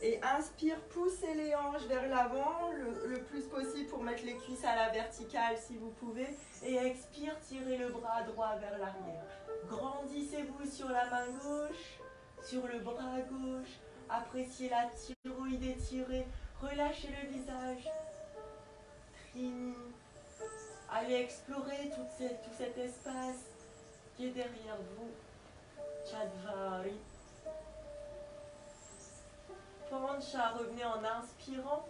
Et inspire, poussez les hanches vers l'avant le plus possible pour mettre les cuisses à la verticale si vous pouvez. Et expire, tirez le bras droit vers l'arrière. Grandissez-vous sur la main gauche, sur le bras gauche. Appréciez la thyroïde étirée. Relâchez le visage. Trini. Allez explorer tout cet espace qui est derrière vous. Chadvari. Pancha, revenez en inspirant.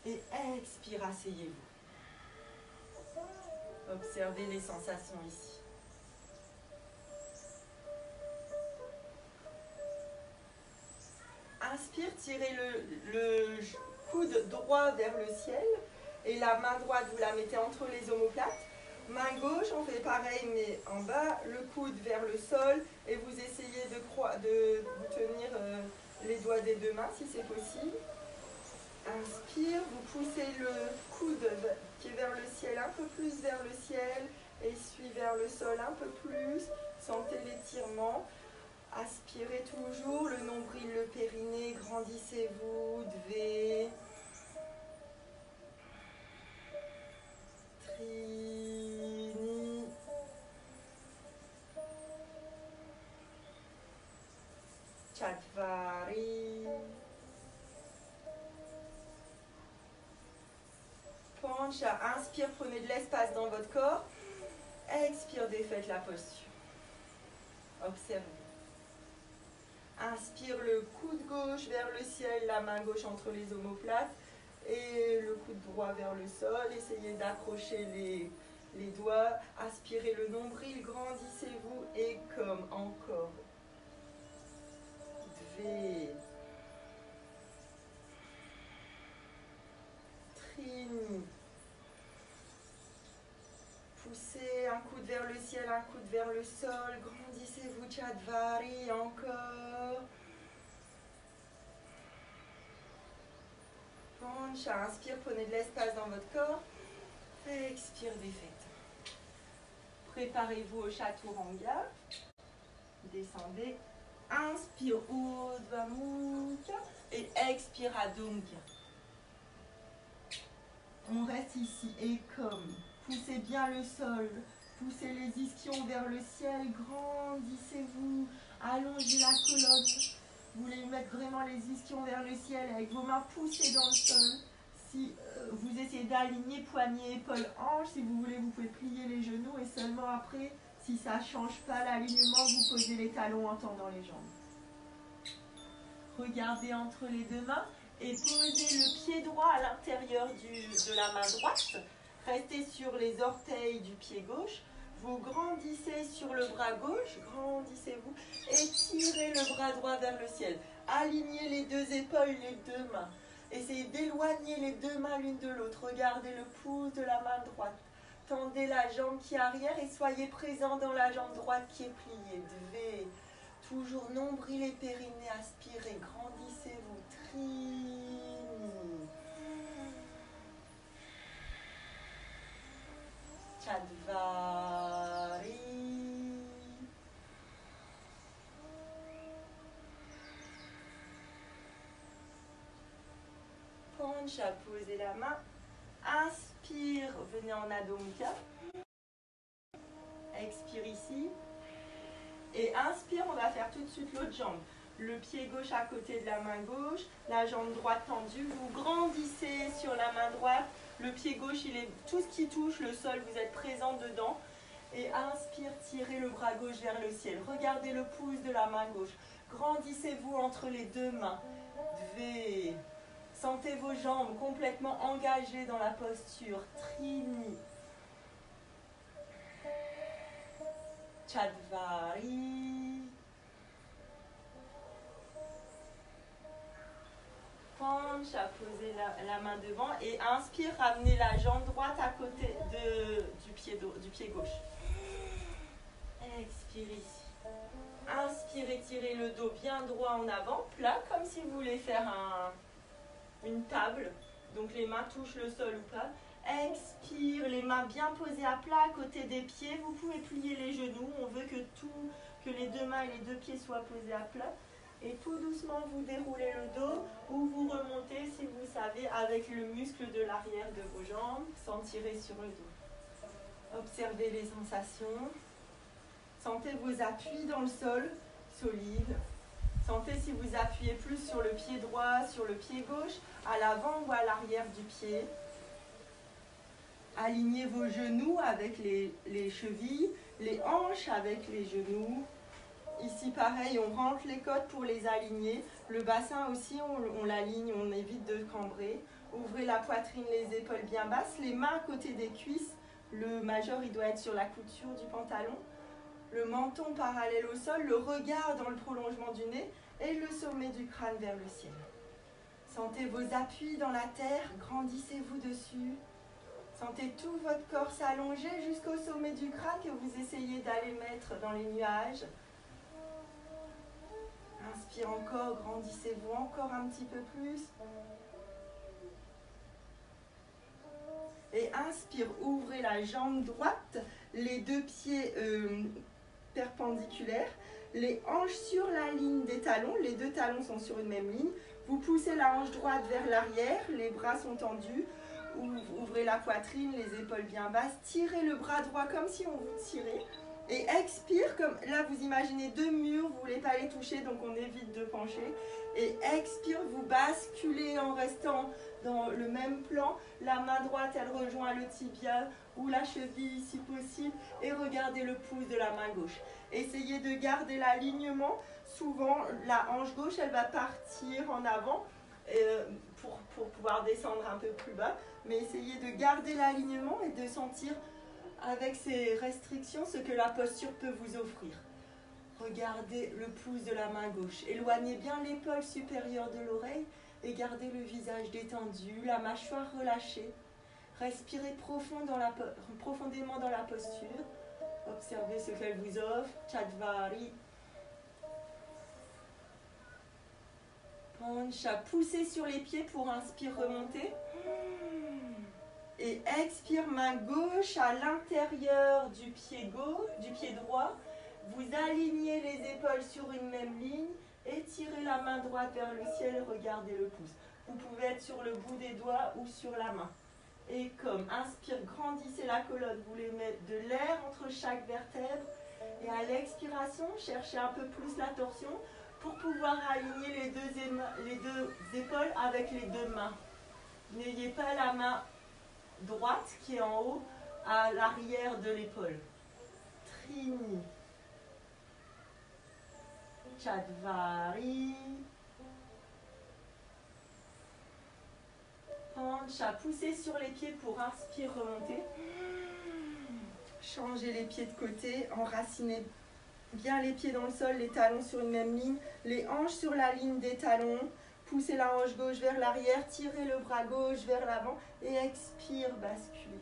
Et expire, asseyez-vous. Observez les sensations ici. Inspire, tirez le coude droit vers le ciel et la main droite, vous la mettez entre les omoplates. Main gauche, on fait pareil mais en bas, le coude vers le sol et vous essayez de vous tenir les doigts des deux mains si c'est possible. Inspire, vous poussez le coude qui est vers le ciel, un peu plus vers le ciel et suit vers le sol un peu plus. Sentez l'étirement. Aspirez toujours, le nombril, le périnée, grandissez-vous, Dvé. Trini. Chatvari. Pancha, inspire, prenez de l'espace dans votre corps. Expire, défaites la posture. Observez. Inspire le coude gauche vers le ciel, la main gauche entre les omoplates et le coude droit vers le sol. Essayez d'accrocher les doigts. Aspirez le nombril, grandissez-vous et comme encore. Dvé. Trini. Poussez un coude vers le ciel, un coude vers le sol. Grandissez-vous, Chadvari, encore. Pancha, inspire, prenez de l'espace dans votre corps. Expire, défaite. Préparez-vous au Chaturanga. Descendez. Inspire, Urdhva Mukha. Et expire, Adho Mukha. On reste ici et comme. Poussez bien le sol, poussez les ischions vers le ciel, grandissez-vous, allongez la colonne. Vous voulez mettre vraiment les ischions vers le ciel avec vos mains poussées dans le sol. Si vous essayez d'aligner poignets, épaules, hanches, si vous voulez, vous pouvez plier les genoux et seulement après, si ça ne change pas l'alignement, vous posez les talons en tendant les jambes. Regardez entre les deux mains et posez le pied droit à l'intérieur de la main droite. Restez sur les orteils du pied gauche. Vous grandissez sur le bras gauche, grandissez-vous et tirez le bras droit vers le ciel. Alignez les deux épaules, les deux mains. Essayez d'éloigner les deux mains l'une de l'autre. Regardez le pouce de la main droite. Tendez la jambe qui est arrière et soyez présent dans la jambe droite qui est pliée. Dvé. Toujours nombril et périnée, aspirez, grandissez-vous. Trini. Chadvari. Pancha, posez la main. Inspire, venez en Adho Mukha. Expire ici. Et inspire, on va faire tout de suite l'autre jambe. Le pied gauche à côté de la main gauche, la jambe droite tendue. Vous grandissez sur la main droite. Le pied gauche, il est tout ce qui touche le sol, vous êtes présent dedans. Et inspire, tirez le bras gauche vers le ciel. Regardez le pouce de la main gauche. Grandissez-vous entre les deux mains. Dvé. Sentez vos jambes complètement engagées dans la posture. Trini. Chadvari. Pancha, posez la main devant et inspire, ramenez la jambe droite à côté du pied gauche. Expire ici. Inspirez, tirez le dos bien droit en avant, plat, comme si vous voulez faire une table. Donc les mains touchent le sol ou pas. Expire, les mains bien posées à plat à côté des pieds. Vous pouvez plier les genoux. On veut que les deux mains et les deux pieds soient posés à plat. Et tout doucement, vous déroulez le dos ou vous remontez, si vous savez, avec le muscle de l'arrière de vos jambes, sans tirer sur le dos. Observez les sensations. Sentez vos appuis dans le sol, solides. Sentez si vous appuyez plus sur le pied droit, sur le pied gauche, à l'avant ou à l'arrière du pied. Alignez vos genoux avec les chevilles, les hanches avec les genoux. Ici, pareil, on rentre les côtes pour les aligner. Le bassin aussi, on l'aligne, on évite de cambrer. Ouvrez la poitrine, les épaules bien basses, les mains à côté des cuisses. Le majeur, il doit être sur la couture du pantalon. Le menton parallèle au sol, le regard dans le prolongement du nez et le sommet du crâne vers le ciel. Sentez vos appuis dans la terre, grandissez-vous dessus. Sentez tout votre corps s'allonger jusqu'au sommet du crâne que vous essayez d'aller mettre dans les nuages. Inspire encore, grandissez-vous encore un petit peu plus. Et inspire, ouvrez la jambe droite, les deux pieds perpendiculaires, les hanches sur la ligne des talons, les deux talons sont sur une même ligne. Vous poussez la hanche droite vers l'arrière, les bras sont tendus. Ouvrez la poitrine, les épaules bien basses. Tirez le bras droit comme si on vous tirait. Et expire, comme là vous imaginez deux murs, vous ne voulez pas les toucher, donc on évite de pencher. Et expire, vous basculez en restant dans le même plan. La main droite, elle rejoint le tibia ou la cheville si possible. Et regardez le pouce de la main gauche. Essayez de garder l'alignement. Souvent, la hanche gauche, elle va partir en avant pour pouvoir descendre un peu plus bas. Mais essayez de garder l'alignement et de sentir avec ces restrictions ce que la posture peut vous offrir. Regardez le pouce de la main gauche. Éloignez bien l'épaule supérieure de l'oreille et gardez le visage détendu, la mâchoire relâchée. Respirez profondément dans la posture. Observez ce qu'elle vous offre. Chatvari. Pancha. Poussez sur les pieds pour inspire, remonter. Et expire, main gauche à l'intérieur du pied droit. Vous alignez les épaules sur une même ligne. Étirez la main droite vers le ciel, regardez le pouce. Vous pouvez être sur le bout des doigts ou sur la main. Et comme inspire, grandissez la colonne. Vous voulez mettre de l'air entre chaque vertèbre. Et à l'expiration, cherchez un peu plus la torsion pour pouvoir aligner les deux épaules avec les deux mains. N'ayez pas la main droite qui est en haut à l'arrière de l'épaule. Trini. Chatvari. Pancha. Poussez sur les pieds pour inspire, remonter. Changez les pieds de côté, enracinez bien les pieds dans le sol, les talons sur une même ligne, les hanches sur la ligne des talons. Poussez la hanche gauche vers l'arrière, tirez le bras gauche vers l'avant et expire, basculez.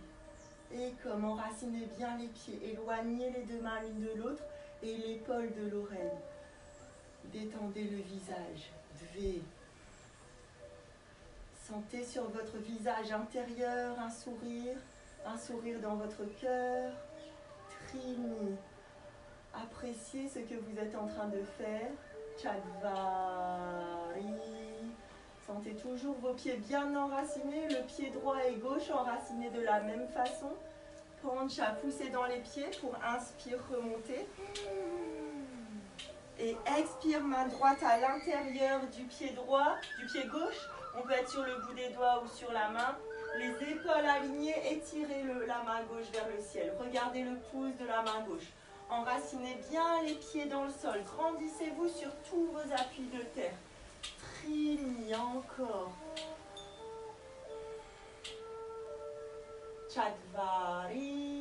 Et comme enracinez bien les pieds, éloignez les deux mains l'une de l'autre et l'épaule de l'oreille. Détendez le visage. Dvé. Sentez sur votre visage intérieur un sourire dans votre cœur. Trini. Appréciez ce que vous êtes en train de faire. Chatvari. Sentez toujours vos pieds bien enracinés, le pied droit et gauche enracinés de la même façon. Pancha, poussez dans les pieds pour inspire, remonter. Et expire, main droite à l'intérieur du pied droit, du pied gauche. On peut être sur le bout des doigts ou sur la main. Les épaules alignées, étirez la main gauche vers le ciel. Regardez le pouce de la main gauche. Enracinez bien les pieds dans le sol. Grandissez-vous sur tous vos appuis de terre. Trini, encore. Chatvari.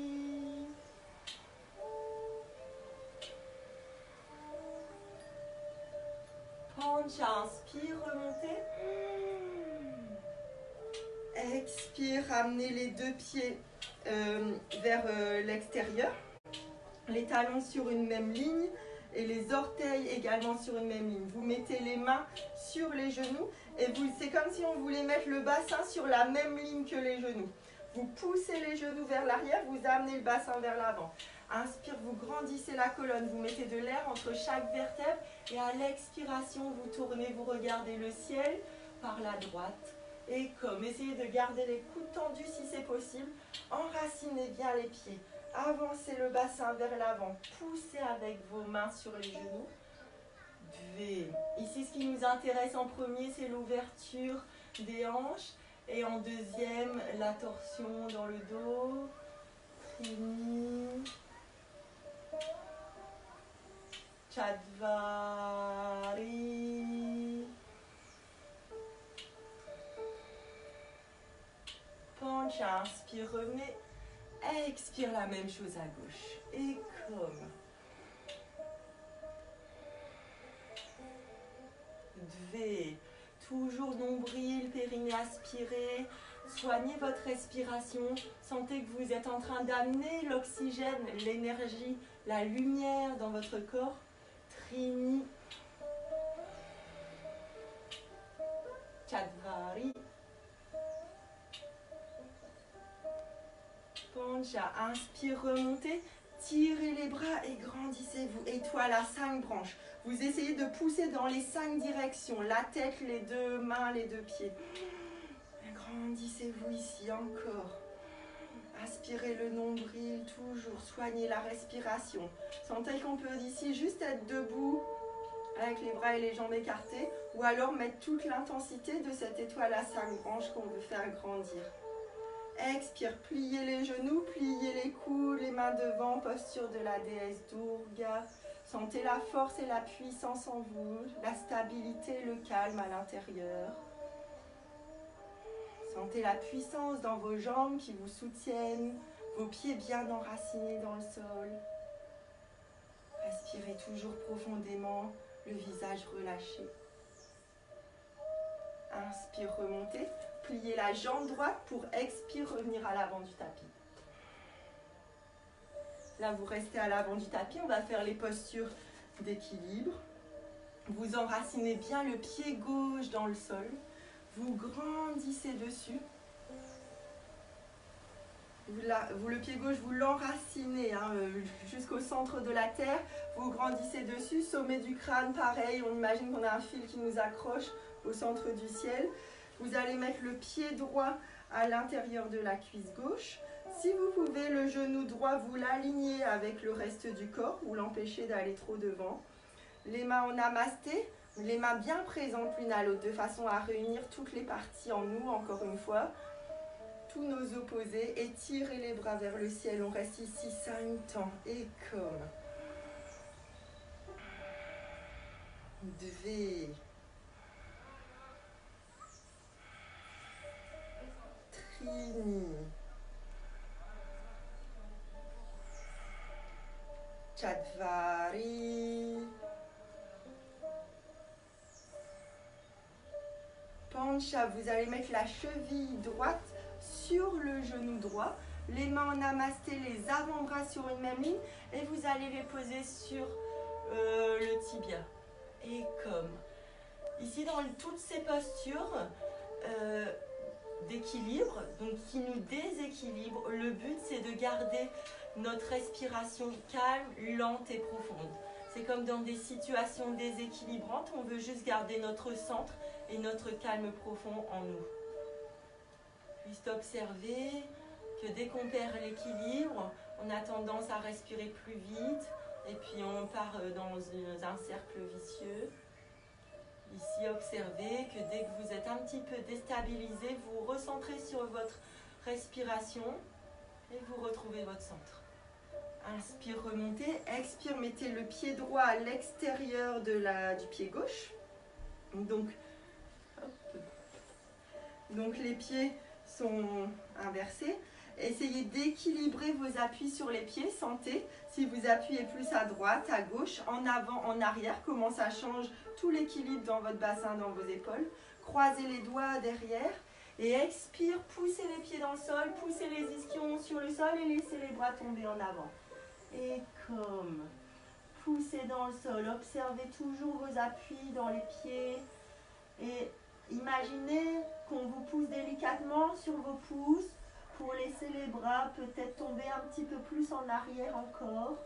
Pancha, inspire, remontez. Expire, ramenez les deux pieds vers l'extérieur. Les talons sur une même ligne et les orteils également sur une même ligne. Vous mettez les mains sur les genoux et c'est comme si on voulait mettre le bassin sur la même ligne que les genoux. Vous poussez les genoux vers l'arrière, vous amenez le bassin vers l'avant. Inspire, vous grandissez la colonne, vous mettez de l'air entre chaque vertèbre et à l'expiration, vous tournez, vous regardez le ciel par la droite. Et comme, essayez de garder les coudes tendus si c'est possible. Enracinez bien les pieds. Avancez le bassin vers l'avant. Poussez avec vos mains sur les genoux. Dve. Ici, ce qui nous intéresse en premier, c'est l'ouverture des hanches. Et en deuxième, la torsion dans le dos. Trini. Chatvari. Pancha, inspire, revenez. Expire la même chose à gauche. Et comme. Dve. Toujours nombril, périnée aspiré. Soignez votre respiration. Sentez que vous êtes en train d'amener l'oxygène, l'énergie, la lumière dans votre corps. Trini. Chatvari. Pancha. Inspire, remontez. Tirez les bras et grandissez-vous. Étoile à 5 branches. Vous essayez de pousser dans les 5 directions. La tête, les 2 mains, les 2 pieds. Grandissez-vous ici encore. Aspirez le nombril, toujours. Soignez la respiration. Sentez qu'on peut ici juste être debout avec les bras et les jambes écartés. Ou alors mettre toute l'intensité de cette étoile à 5 branches qu'on veut faire grandir. Expire, pliez les genoux, pliez les coudes, les mains devant, posture de la déesse Durga. Sentez la force et la puissance en vous, la stabilité, le calme à l'intérieur. Sentez la puissance dans vos jambes qui vous soutiennent, vos pieds bien enracinés dans le sol. Respirez toujours profondément, le visage relâché. Inspire, remontez. Pliez la jambe droite pour expire, revenir à l'avant du tapis. Là, vous restez à l'avant du tapis. On va faire les postures d'équilibre. Vous enracinez bien le pied gauche dans le sol. Vous grandissez dessus. Le pied gauche, vous l'enracinez jusqu'au centre de la terre. Vous grandissez dessus. Sommet du crâne, pareil. On imagine qu'on a un fil qui nous accroche au centre du ciel. Vous allez mettre le pied droit à l'intérieur de la cuisse gauche. Si vous pouvez, le genou droit, vous l'alignez avec le reste du corps. Vous l'empêchez d'aller trop devant. Les mains en namasté, les mains bien présentes l'une à l'autre, de façon à réunir toutes les parties en nous, encore une fois. Tous nos opposés. Étirez les bras vers le ciel. On reste ici 5 temps. Et comme. Dve. Trini. Chatvari. Pancha, vous allez mettre la cheville droite sur le genou droit. Les mains en namasté, les avant-bras sur une même ligne. Et vous allez les poser sur le tibia. Et comme. Ici, dans toutes ces postures d'équilibre, donc qui nous déséquilibrent, le but c'est de garder notre respiration calme, lente et profonde. C'est comme dans des situations déséquilibrantes, on veut juste garder notre centre et notre calme profond en nous. Juste observer que dès qu'on perd l'équilibre, on a tendance à respirer plus vite et puis on part dans un cercle vicieux. Ici, observez que dès que vous êtes un petit peu déstabilisé, vous recentrez sur votre respiration et vous retrouvez votre centre. Inspire, remontez. Expire, mettez le pied droit à l'extérieur du pied gauche. Donc les pieds sont inversés. Essayez d'équilibrer vos appuis sur les pieds. Sentez si vous appuyez plus à droite, à gauche, en avant, en arrière, comment ça change tout l'équilibre dans votre bassin, dans vos épaules. Croisez les doigts derrière et expire, poussez les pieds dans le sol, poussez les ischions sur le sol et laissez les bras tomber en avant. Et comme, poussez dans le sol, observez toujours vos appuis dans les pieds et imaginez qu'on vous pousse délicatement sur vos pouces pour laisser les bras peut-être tomber un petit peu plus en arrière encore.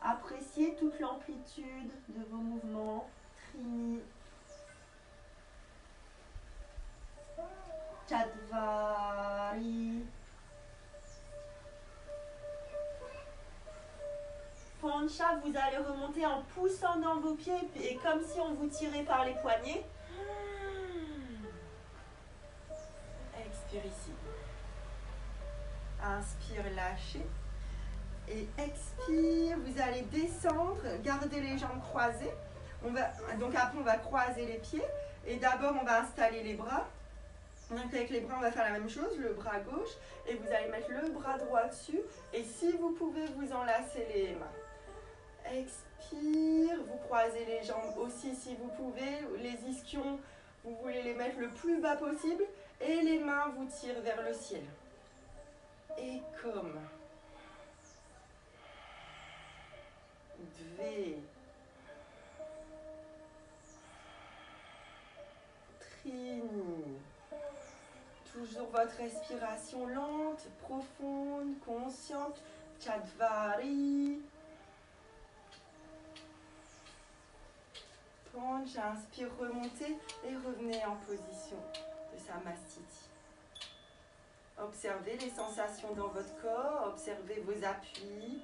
Appréciez toute l'amplitude de vos mouvements. Trini. Chatvari. Pancha, vous allez remonter en poussant dans vos pieds et comme si on vous tirait par les poignets. Expire ici. Inspire, lâchez. Et expire, vous allez descendre, gardez les jambes croisées. Donc après, on va croiser les pieds. Et d'abord, on va installer les bras. Donc avec les bras, on va faire la même chose, le bras gauche. Et vous allez mettre le bras droit dessus. Et si vous pouvez, vous enlacez les mains. Expire, vous croisez les jambes aussi si vous pouvez. Les ischions, vous voulez les mettre le plus bas possible. Et les mains vous tirent vers le ciel. Et comme. Dve. Trini. Toujours votre respiration lente, profonde, consciente. Chatvari. Pancha, inspire, remontez et revenez en position de Samastiti. Observez les sensations dans votre corps, observez vos appuis.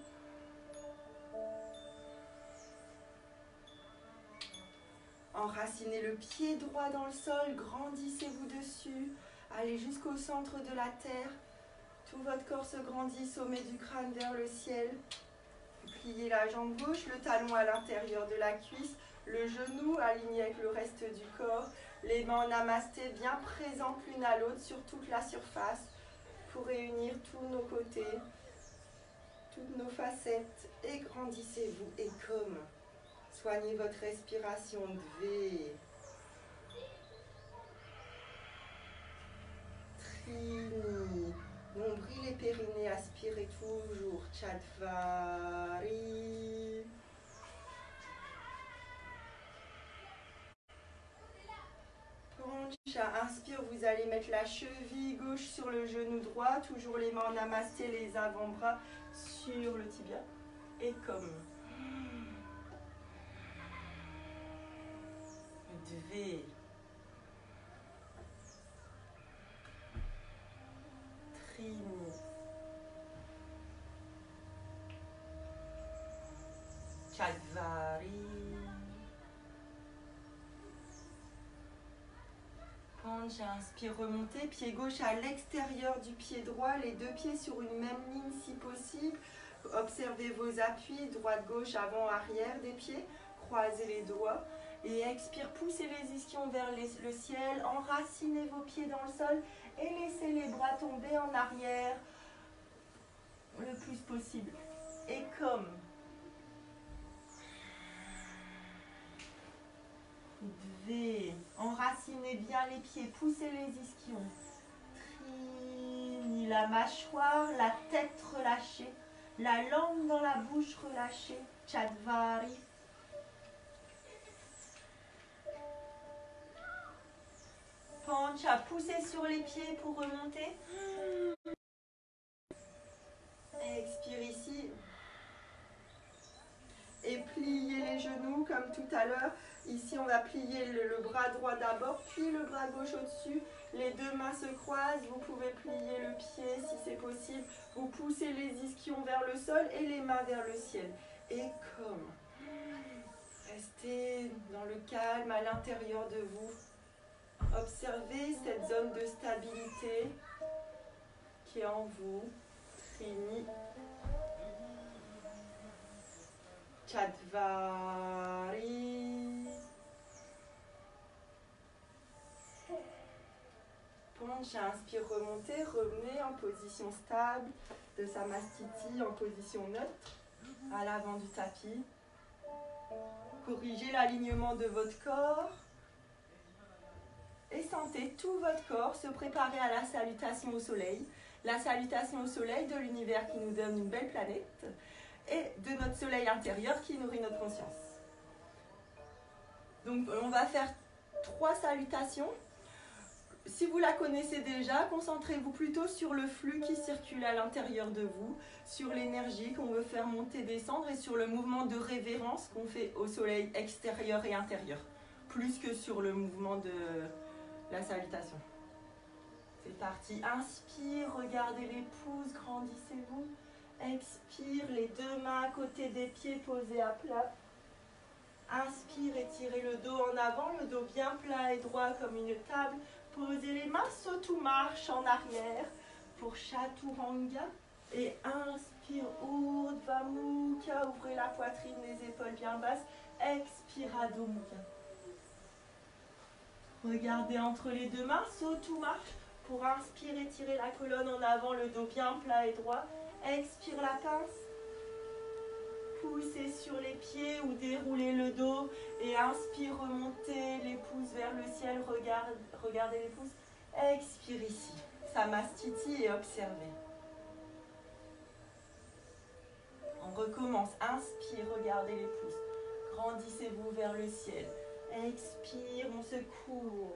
Enracinez le pied droit dans le sol, grandissez-vous dessus, allez jusqu'au centre de la terre. Tout votre corps se grandit, sommet du crâne vers le ciel. Pliez la jambe gauche, le talon à l'intérieur de la cuisse, le genou aligné avec le reste du corps. Les mains en namasté bien présentes l'une à l'autre sur toute la surface pour réunir tous nos côtés, toutes nos facettes. Et grandissez-vous et comme. Soignez votre respiration. Dve. Trini. Nombril et périnée, aspirez toujours. Chatvari. Pancha, inspire, vous allez mettre la cheville gauche sur le genou droit. Toujours les mains en namasté, les avant-bras sur le tibia. Et comme. Dve. Trini. Chatvari. Pancha, inspire, remontez. Pied gauche à l'extérieur du pied droit. Les deux pieds sur une même ligne si possible. Observez vos appuis. Droite, gauche, avant, arrière des pieds. Croisez les doigts. Et expire, poussez les ischions vers le ciel. Enracinez vos pieds dans le sol. Et laissez les bras tomber en arrière le plus possible. Et comme. Dve. Enracinez bien les pieds, poussez les ischions. Trini, la mâchoire, la tête relâchée, la langue dans la bouche relâchée. Chatvari. Pancha, poussez sur les pieds pour remonter. Expire ici. Et pliez les genoux comme tout à l'heure. Ici, on va plier le bras droit d'abord, puis le bras gauche au-dessus. Les deux mains se croisent. Vous pouvez plier le pied si c'est possible. Vous poussez les ischions vers le sol et les mains vers le ciel. Et comme. Restez dans le calme à l'intérieur de vous. Observez cette zone de stabilité qui est en vous. Trini. Chatvari. Pancha, inspire, remontez, revenez en position stable de Samastiti, en position neutre, à l'avant du tapis. Corrigez l'alignement de votre corps. Et sentez tout votre corps se préparer à la salutation au soleil. La salutation au soleil de l'univers qui nous donne une belle planète et de notre soleil intérieur qui nourrit notre conscience. Donc on va faire 3 salutations. Si vous la connaissez déjà, concentrez-vous plutôt sur le flux qui circule à l'intérieur de vous, sur l'énergie qu'on veut faire monter, descendre et sur le mouvement de révérence qu'on fait au soleil extérieur et intérieur, plus que sur le mouvement de la salutation. C'est parti. Inspire, regardez les pouces, grandissez-vous. Expire, les deux mains à côté des pieds posés à plat. Inspire, étirez le dos en avant, le dos bien plat et droit comme une table. Posez les mains, saute ou marche en arrière pour Chaturanga. Et inspire, Urdhva Mukha, ouvrez la poitrine, les épaules bien basses. Expire, Adho Mukha. Regardez entre les deux mains, saute ou marche. Pour inspirer, tirez la colonne en avant, le dos bien plat et droit. Expire la pince. Poussez sur les pieds ou déroulez le dos. Et inspire, remontez les pouces vers le ciel. Regardez les pouces. Expire ici. Samastiti et observez. On recommence. Inspire, regardez les pouces. Grandissez-vous vers le ciel. Expire, on se courbe.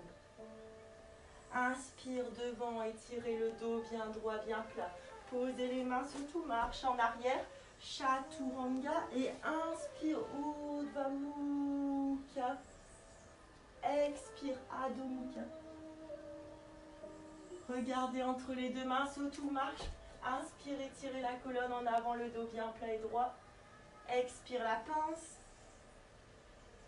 Inspire devant, étirez le dos bien droit, bien plat. Posez les mains surtout, marche en arrière. Chaturanga et inspire, Urdhva Mukha. Expire, Adho Mukha. Regardez entre les deux mains, saute ou marche. Inspire, étirez la colonne en avant, le dos bien plat et droit. Expire la pince.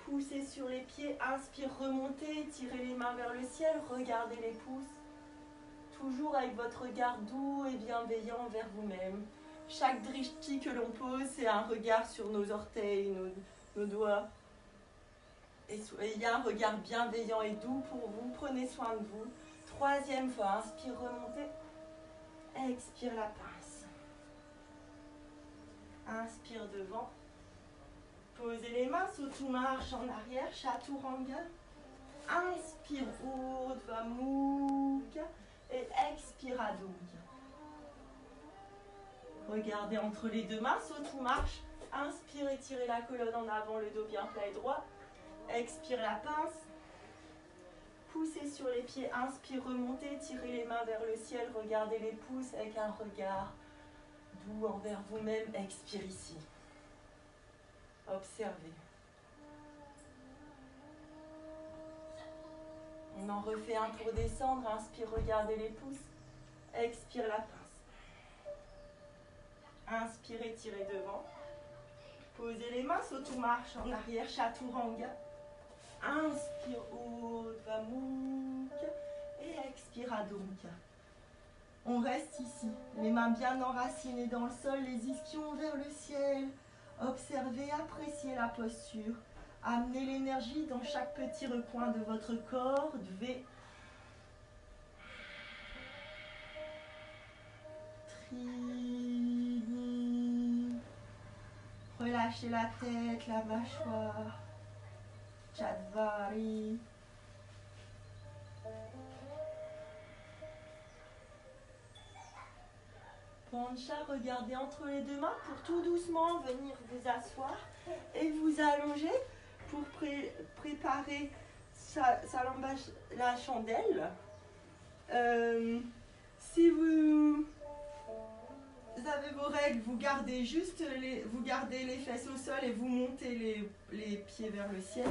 Poussez sur les pieds, inspire, remontez, tirez les mains vers le ciel, regardez les pouces. Toujours avec votre regard doux et bienveillant vers vous-même. Chaque drishti que l'on pose, c'est un regard sur nos orteils, nos doigts. Et il y a un regard bienveillant et doux pour vous. Prenez soin de vous. Troisième fois, inspire, remontez. Expire la pince. Inspire devant. Posez les mains, saute ou marche en arrière, Chaturanga. Inspire, Urdhva Mukha. Et expire, Adho Mukha. Regardez entre les deux mains, saute ou marche. Inspire, étirez la colonne en avant, le dos bien plat et droit. Expire la pince. Poussez sur les pieds, inspire, remontez, tirez les mains vers le ciel, regardez les pouces avec un regard doux envers vous-même. Expire ici. Observez. On en refait un pour descendre. Inspire, regardez les pouces. Expire la pince. Inspire, étirez devant. Posez les mains, saute ou marche en arrière, Chaturanga. Inspire, Urdhva Mukha. Et expire, Adho Mukha. On reste ici, les mains bien enracinées dans le sol, les ischions vers le ciel. Observez, appréciez la posture. Amenez l'énergie dans chaque petit recoin de votre corps. Dvé. Trini. Relâchez la tête, la mâchoire. Chatvari. Pancha, regardez entre les deux mains pour tout doucement venir vous asseoir et vous allonger pour préparer la chandelle. Si vous avez vos règles, vous gardez les fesses au sol et vous montez les pieds vers le ciel.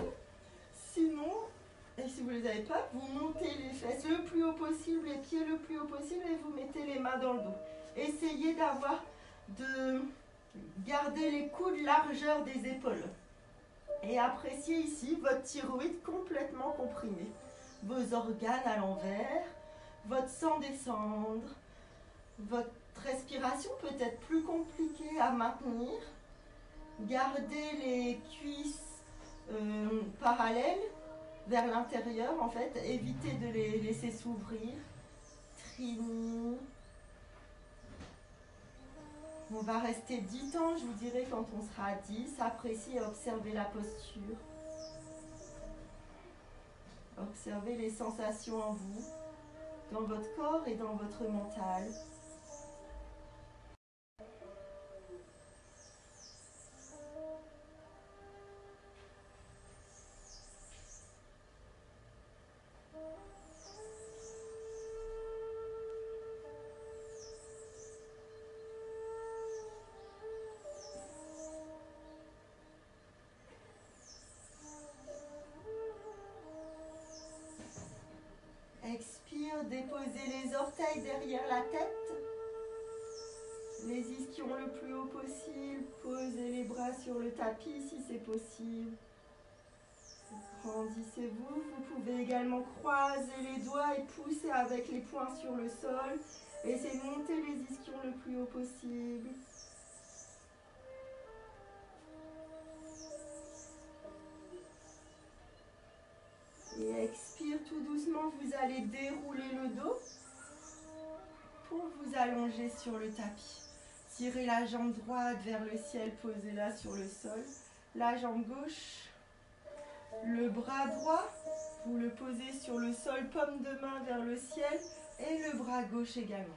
Sinon, et si vous ne les avez pas, vous montez les fesses le plus haut possible, les pieds le plus haut possible et vous mettez les mains dans le dos. Essayez de garder les coudes largeur des épaules. Et appréciez ici votre thyroïde complètement comprimée. Vos organes à l'envers, votre sang descendre, votre respiration peut être plus compliquée à maintenir. Gardez les cuisses parallèles vers l'intérieur en fait. Évitez de les laisser s'ouvrir. Trini. On va rester 10 temps, je vous dirai quand on sera à 10. Appréciez et observez la posture. Observez les sensations en vous, dans votre corps et dans votre mental. Expire, déposez les orteils derrière la tête, les ischions le plus haut possible. Posez les bras sur le tapis si c'est possible. Grandissez-vous. Vous pouvez également croiser les doigts et pousser avec les poings sur le sol. Essayez de monter les ischions le plus haut possible. Et expire tout doucement. Vous allez dérouler le dos pour vous allonger sur le tapis. Tirez la jambe droite vers le ciel, posez-la sur le sol. La jambe gauche, le bras droit, vous le posez sur le sol, paume de main vers le ciel et le bras gauche également.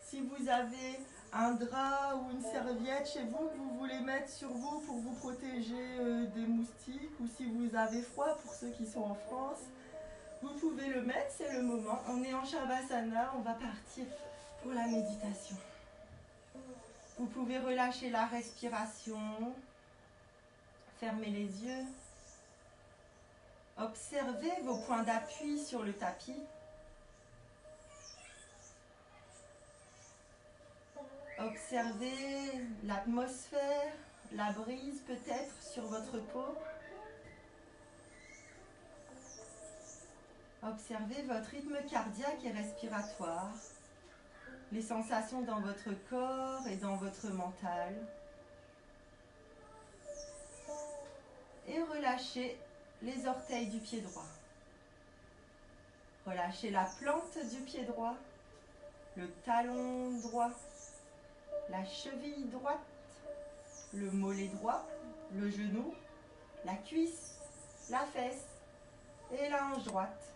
Si vous avez un drap ou une serviette chez vous que vous voulez mettre sur vous pour vous protéger des moustiques, ou si vous avez froid, pour ceux qui sont en France, vous pouvez le mettre, c'est le moment. On est en Shavasana, on va partir pour la méditation. Vous pouvez relâcher la respiration, fermer les yeux, observez vos points d'appui sur le tapis. Observez l'atmosphère, la brise peut-être sur votre peau. Observez votre rythme cardiaque et respiratoire, les sensations dans votre corps et dans votre mental. Et relâchez les orteils du pied droit. Relâchez la plante du pied droit, le talon droit, la cheville droite, le mollet droit, le genou, la cuisse, la fesse et la hanche droite.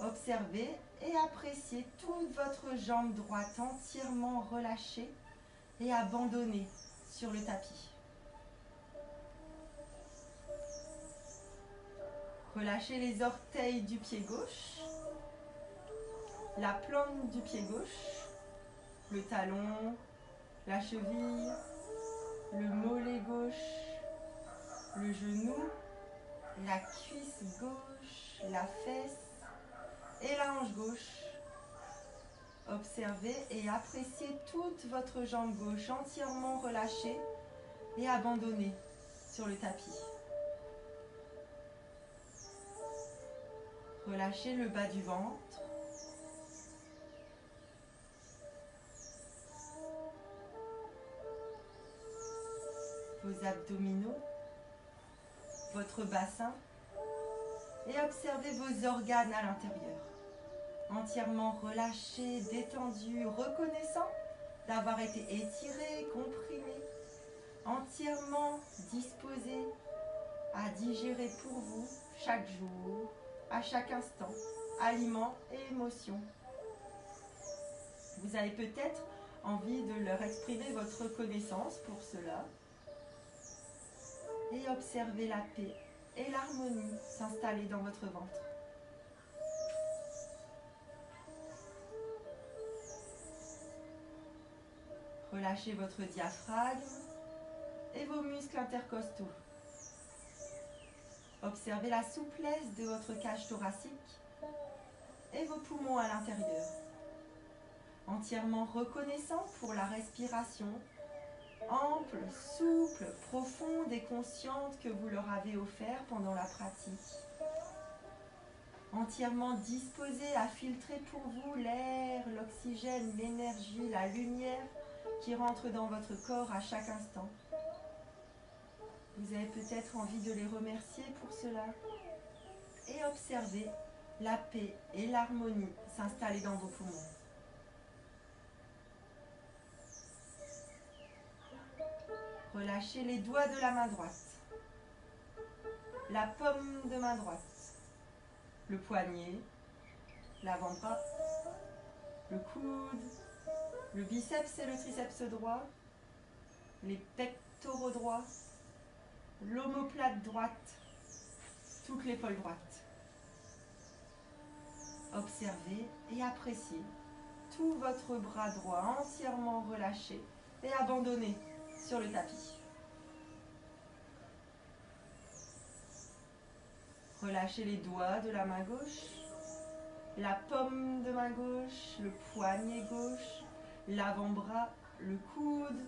Observez et appréciez toute votre jambe droite entièrement relâchée et abandonnée sur le tapis. Relâchez les orteils du pied gauche, la plante du pied gauche, le talon, la cheville, le mollet gauche, le genou, la cuisse gauche, la fesse et la hanche gauche. Observez et appréciez toute votre jambe gauche entièrement relâchée et abandonnée sur le tapis. Relâchez le bas du ventre. Vos abdominaux, votre bassin et observez vos organes à l'intérieur. Entièrement relâchés, détendus, reconnaissants d'avoir été étirés, comprimés, entièrement disposés à digérer pour vous chaque jour, à chaque instant, aliments et émotions. Vous avez peut-être envie de leur exprimer votre reconnaissance pour cela et observer la paix et l'harmonie s'installer dans votre ventre. Relâchez votre diaphragme et vos muscles intercostaux. Observez la souplesse de votre cage thoracique et vos poumons à l'intérieur. Entièrement reconnaissant pour la respiration ample, souple, profonde et consciente que vous leur avez offert pendant la pratique. Entièrement disposé à filtrer pour vous l'air, l'oxygène, l'énergie, la lumière qui rentre dans votre corps à chaque instant. Vous avez peut-être envie de les remercier pour cela et observer la paix et l'harmonie s'installer dans vos poumons. Relâchez les doigts de la main droite, la paume de main droite, le poignet, l'avant-bras, le coude, le biceps et le triceps droit, les pectoraux droits, l'omoplate droite, toute l'épaule droite. Observez et appréciez tout votre bras droit entièrement relâché et abandonné sur le tapis. Relâchez les doigts de la main gauche, la paume de main gauche, le poignet gauche, l'avant-bras, le coude,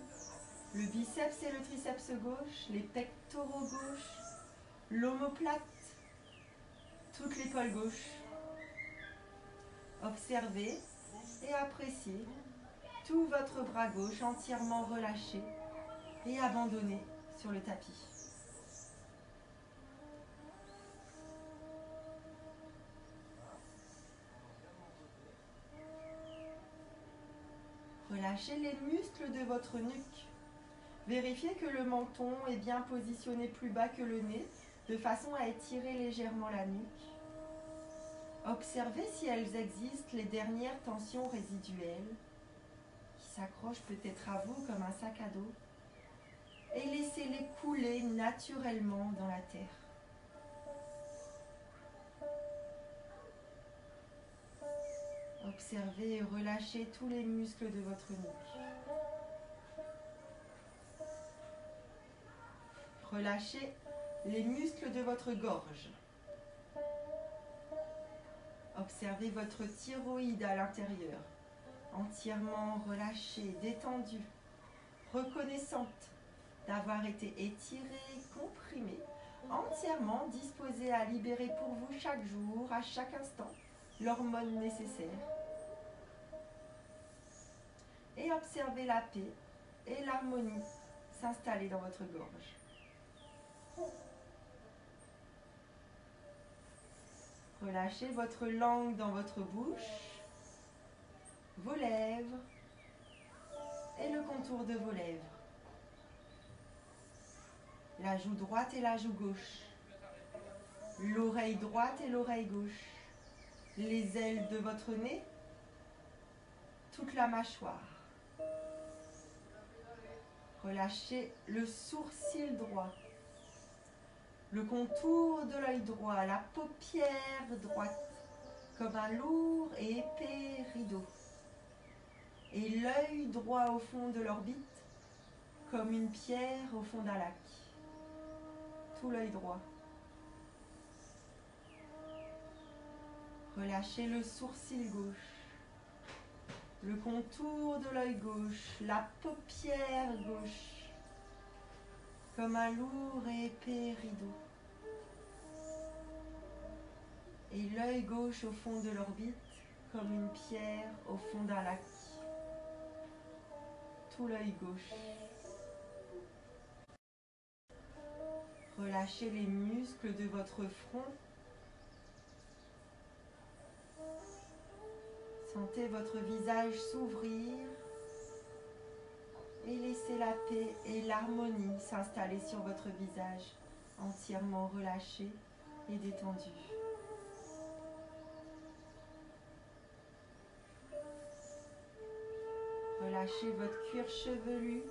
le biceps et le triceps gauche, les pectoraux gauches, l'omoplate, toute l'épaule gauche. Observez et appréciez tout votre bras gauche entièrement relâché et abandonné sur le tapis. Relâchez les muscles de votre nuque. Vérifiez que le menton est bien positionné plus bas que le nez, de façon à étirer légèrement la nuque. Observez si elles existent, les dernières tensions résiduelles, qui s'accrochent peut-être à vous comme un sac à dos, et laissez-les couler naturellement dans la terre. Observez et relâchez tous les muscles de votre nuque. Relâchez les muscles de votre gorge. Observez votre thyroïde à l'intérieur, entièrement relâchée, détendue, reconnaissante d'avoir été étirée, comprimée, entièrement disposée à libérer pour vous chaque jour, à chaque instant, l'hormone nécessaire. Et observez la paix et l'harmonie s'installer dans votre gorge. Relâchez votre langue dans votre bouche, vos lèvres et le contour de vos lèvres. La joue droite et la joue gauche, l'oreille droite et l'oreille gauche, les ailes de votre nez, toute la mâchoire. Relâchez le sourcil droit, le contour de l'œil droit, la paupière droite, comme un lourd et épais rideau. Et l'œil droit au fond de l'orbite, comme une pierre au fond d'un lac. Tout l'œil droit. Relâchez le sourcil gauche, le contour de l'œil gauche, la paupière gauche, comme un lourd et épais rideau. Et l'œil gauche au fond de l'orbite, comme une pierre au fond d'un lac. Tout l'œil gauche. Relâchez les muscles de votre front. Sentez votre visage s'ouvrir et laissez la paix et l'harmonie s'installer sur votre visage, entièrement relâché et détendu. Relâchez votre cuir chevelu,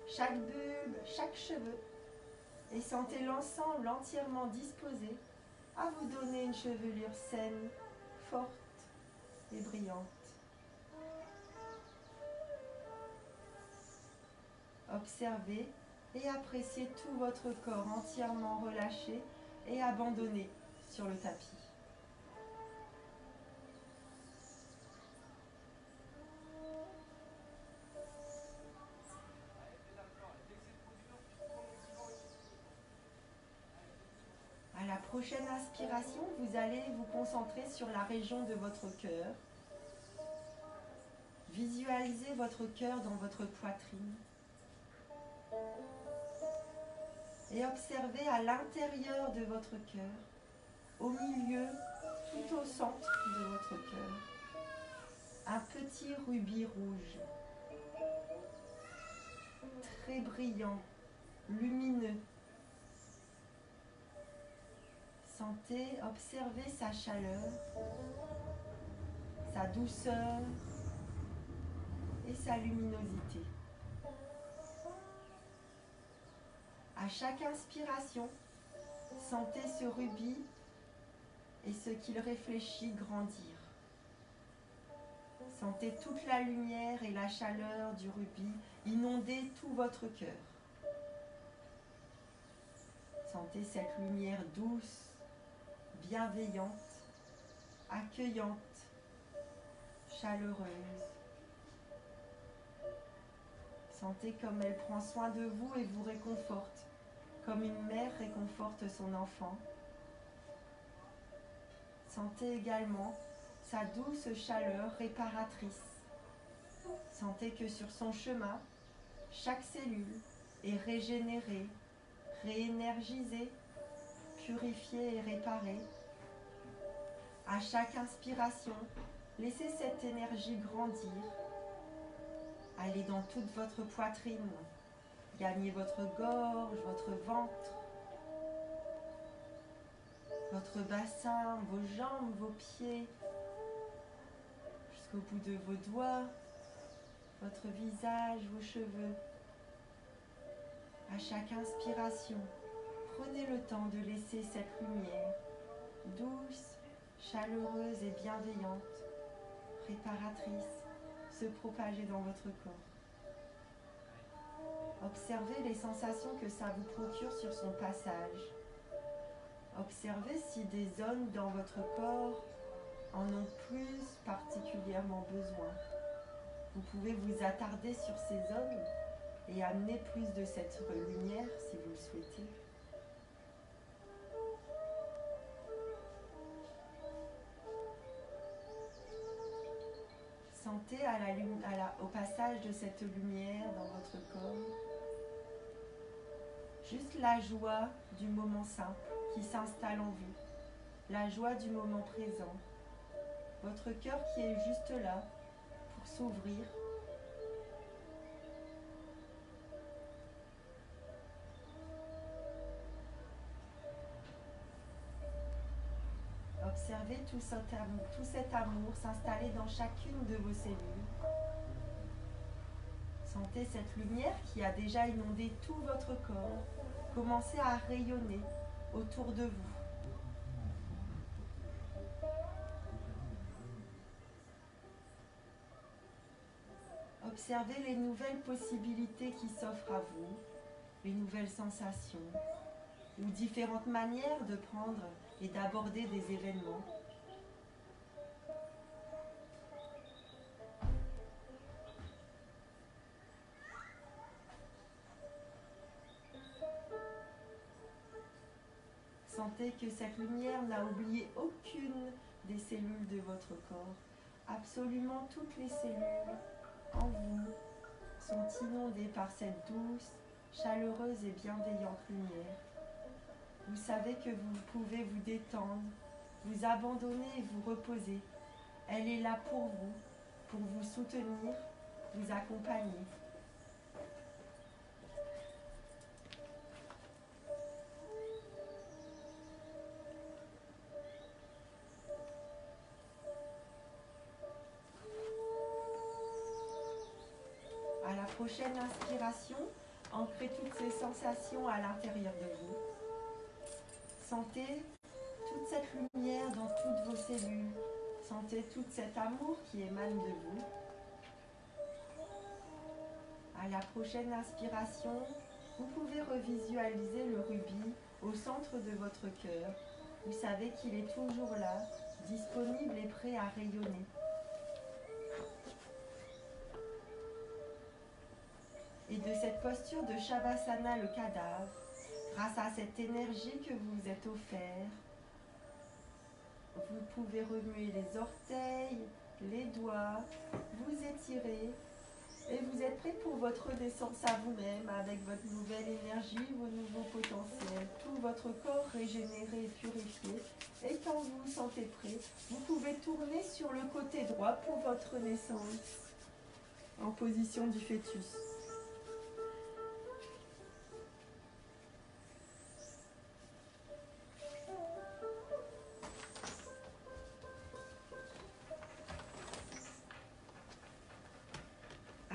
chaque bulbe, chaque cheveu, et sentez l'ensemble entièrement disposé à vous donner une chevelure saine, forte et brillante. Observez et appréciez tout votre corps entièrement relâché et abandonné sur le tapis. À la prochaine inspiration, vous allez vous concentrer sur la région de votre cœur. Visualisez votre cœur dans votre poitrine. Et observez à l'intérieur de votre cœur, au milieu, tout au centre de votre cœur, un petit rubis rouge, très brillant, lumineux. Sentez, observez sa chaleur, sa douceur et sa luminosité. À chaque inspiration, sentez ce rubis et ce qu'il réfléchit grandir. Sentez toute la lumière et la chaleur du rubis inonder tout votre cœur. Sentez cette lumière douce, bienveillante, accueillante, chaleureuse. Sentez comme elle prend soin de vous et vous réconforte, comme une mère réconforte son enfant. Sentez également sa douce chaleur réparatrice. Sentez que sur son chemin, chaque cellule est régénérée, réénergisée, purifiée et réparée. À chaque inspiration, laissez cette énergie grandir. Allez dans toute votre poitrine, gagnez votre gorge, votre ventre, votre bassin, vos jambes, vos pieds, jusqu'au bout de vos doigts, votre visage, vos cheveux. À chaque inspiration, prenez le temps de laisser cette lumière douce, chaleureuse et bienveillante, réparatrice, se propager dans votre corps. Observez les sensations que ça vous procure sur son passage. Observez si des zones dans votre corps en ont plus particulièrement besoin. Vous pouvez vous attarder sur ces zones et amener plus de cette lumière si vous le souhaitez. Sentez au passage de cette lumière dans votre corps juste la joie du moment simple qui s'installe en vous, la joie du moment présent, votre cœur qui est juste là pour s'ouvrir. Observez tout cet amour s'installer dans chacune de vos cellules. Sentez cette lumière qui a déjà inondé tout votre corps commencer à rayonner autour de vous. Observez les nouvelles possibilités qui s'offrent à vous, les nouvelles sensations ou différentes manières de prendre et d'aborder des événements. Sentez que cette lumière n'a oublié aucune des cellules de votre corps. Absolument toutes les cellules en vous sont inondées par cette douce, chaleureuse et bienveillante lumière. Vous savez que vous pouvez vous détendre, vous abandonner et vous reposer. Elle est là pour vous soutenir, vous accompagner. À la prochaine inspiration, ancrez toutes ces sensations à l'intérieur de vous. Sentez toute cette lumière dans toutes vos cellules. Sentez tout cet amour qui émane de vous. À la prochaine inspiration, vous pouvez revisualiser le rubis au centre de votre cœur. Vous savez qu'il est toujours là, disponible et prêt à rayonner. Et de cette posture de Shavasana, le cadavre, grâce à cette énergie que vous vous êtes offert, vous pouvez remuer les orteils, les doigts, vous étirer et vous êtes prêt pour votre renaissance à vous-même avec votre nouvelle énergie, vos nouveaux potentiels, tout votre corps régénéré et purifié. Et quand vous vous sentez prêt, vous pouvez tourner sur le côté droit pour votre renaissance en position du fœtus.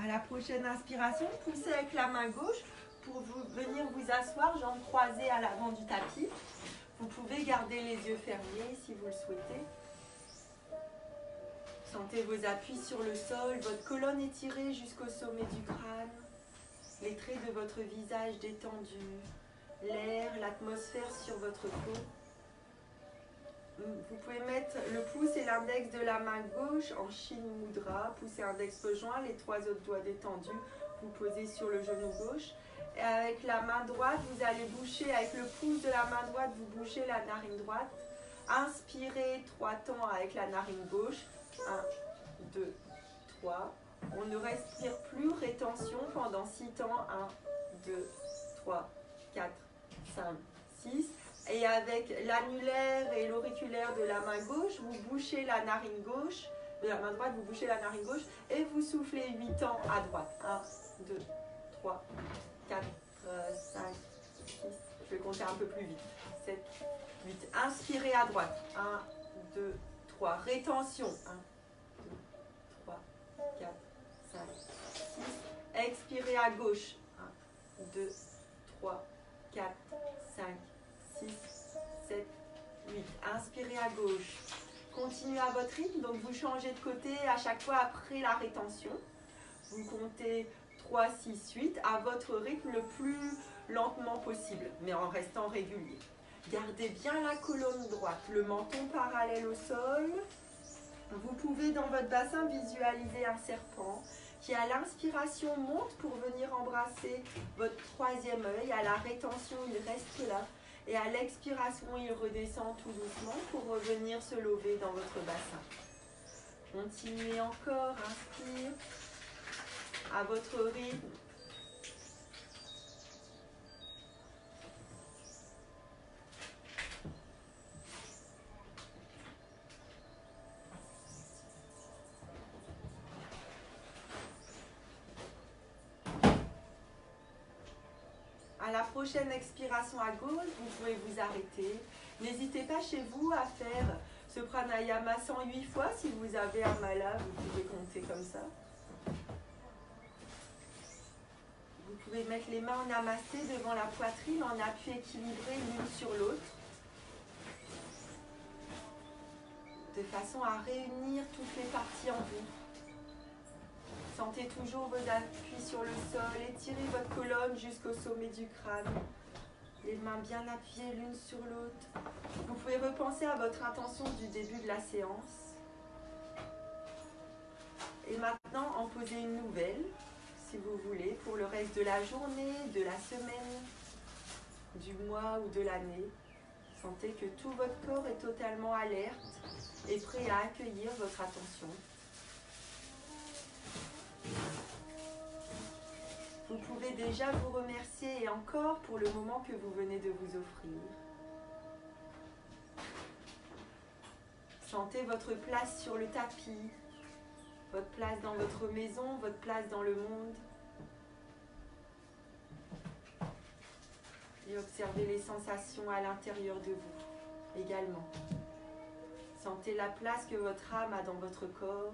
À la prochaine inspiration, poussez avec la main gauche pour venir vous asseoir, jambes croisées à l'avant du tapis. Vous pouvez garder les yeux fermés si vous le souhaitez. Sentez vos appuis sur le sol, votre colonne étirée jusqu'au sommet du crâne, les traits de votre visage détendus, l'air, l'atmosphère sur votre peau. Vous pouvez mettre le pouce et l'index de la main gauche en Shin Mudra, pouce et index rejoints, les trois autres doigts détendus. vous posez sur le genou gauche. Et avec la main droite, vous allez boucher, avec le pouce de la main droite, vous bouchez la narine droite. Inspirez 3 temps avec la narine gauche. 1, 2, 3. On ne respire plus, rétention pendant 6 temps. 1, 2, 3, 4, 5, 6. Et avec l'annulaire et l'auriculaire de la main gauche, vous bouchez la narine gauche. De la main droite, vous bouchez la narine gauche et vous soufflez 8 temps à droite. 1, 2, 3, 4, 5, 6. Je vais compter un peu plus vite. 7, 8. Inspirez à droite. 1, 2, 3. Rétention. 1, 2, 3, 4, 5, 6. Expirez à gauche. 1, 2, 3, 4, 5, 6, 7, 8. Inspirez à gauche. Continuez à votre rythme. Donc vous changez de côté à chaque fois après la rétention. Vous comptez 3, 6, 8 à votre rythme le plus lentement possible, mais en restant régulier. Gardez bien la colonne droite, le menton parallèle au sol. Vous pouvez dans votre bassin visualiser un serpent qui à l'inspiration monte pour venir embrasser votre troisième œil. À la rétention, il reste là. Et à l'expiration, il redescend tout doucement pour revenir se lever dans votre bassin. Continuez encore, inspire à votre rythme. À la prochaine expiration à gauche, vous pouvez vous arrêter. N'hésitez pas chez vous à faire ce pranayama 108 fois. Si vous avez un mala, vous pouvez compter comme ça. Vous pouvez mettre les mains en namasté devant la poitrine en appui équilibré l'une sur l'autre. De façon à réunir toutes les parties en vous. Sentez toujours vos appuis sur le sol, étirez votre colonne jusqu'au sommet du crâne. Les mains bien appuyées l'une sur l'autre. Vous pouvez repenser à votre intention du début de la séance. Et maintenant, en poser une nouvelle, si vous voulez, pour le reste de la journée, de la semaine, du mois ou de l'année. Sentez que tout votre corps est totalement alerte et prêt à accueillir votre attention. Vous pouvez déjà vous remercier et encore pour le moment que vous venez de vous offrir. Sentez votre place sur le tapis, votre place dans votre maison, votre place dans le monde. Et observez les sensations à l'intérieur de vous également. Sentez la place que votre âme a dans votre corps.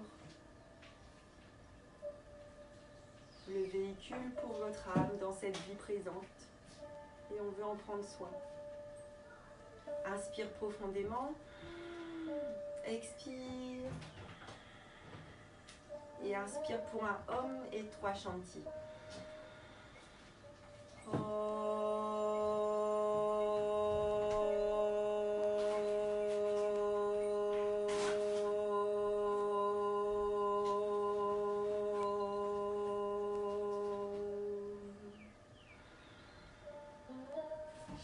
Le véhicule pour votre âme dans cette vie présente. Et on veut en prendre soin. Inspire profondément. Expire. Et inspire pour un Om et 3 Shanti.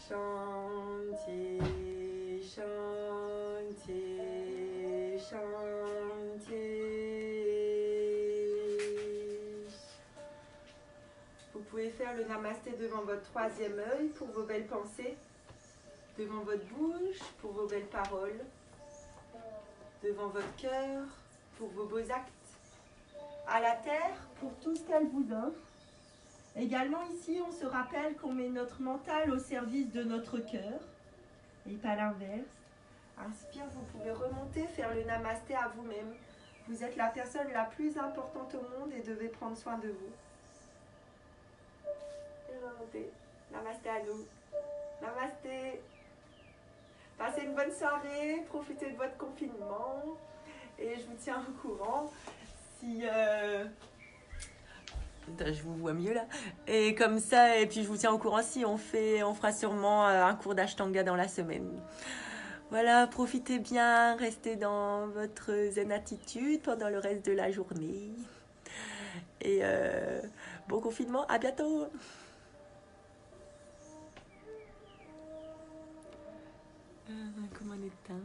Shanti, Shanti, Shanti. Vous pouvez faire le namasté devant votre troisième œil pour vos belles pensées, devant votre bouche pour vos belles paroles, devant votre cœur pour vos beaux actes, à la terre pour tout ce qu'elle vous offre. Également ici, on se rappelle qu'on met notre mental au service de notre cœur et pas l'inverse. Inspire, vous pouvez remonter, faire le namasté à vous-même. Vous êtes la personne la plus importante au monde et devez prendre soin de vous. Et remontez. Namasté à nous. Namasté. Passez une bonne soirée, profitez de votre confinement et je vous tiens au courant si... Je vous vois mieux là. Et comme ça, et puis je vous tiens au courant si on fera sûrement un cours d'Ashtanga dans la semaine. Voilà, profitez bien, restez dans votre zen attitude pendant le reste de la journée. Et bon confinement, à bientôt. Comment on éteint?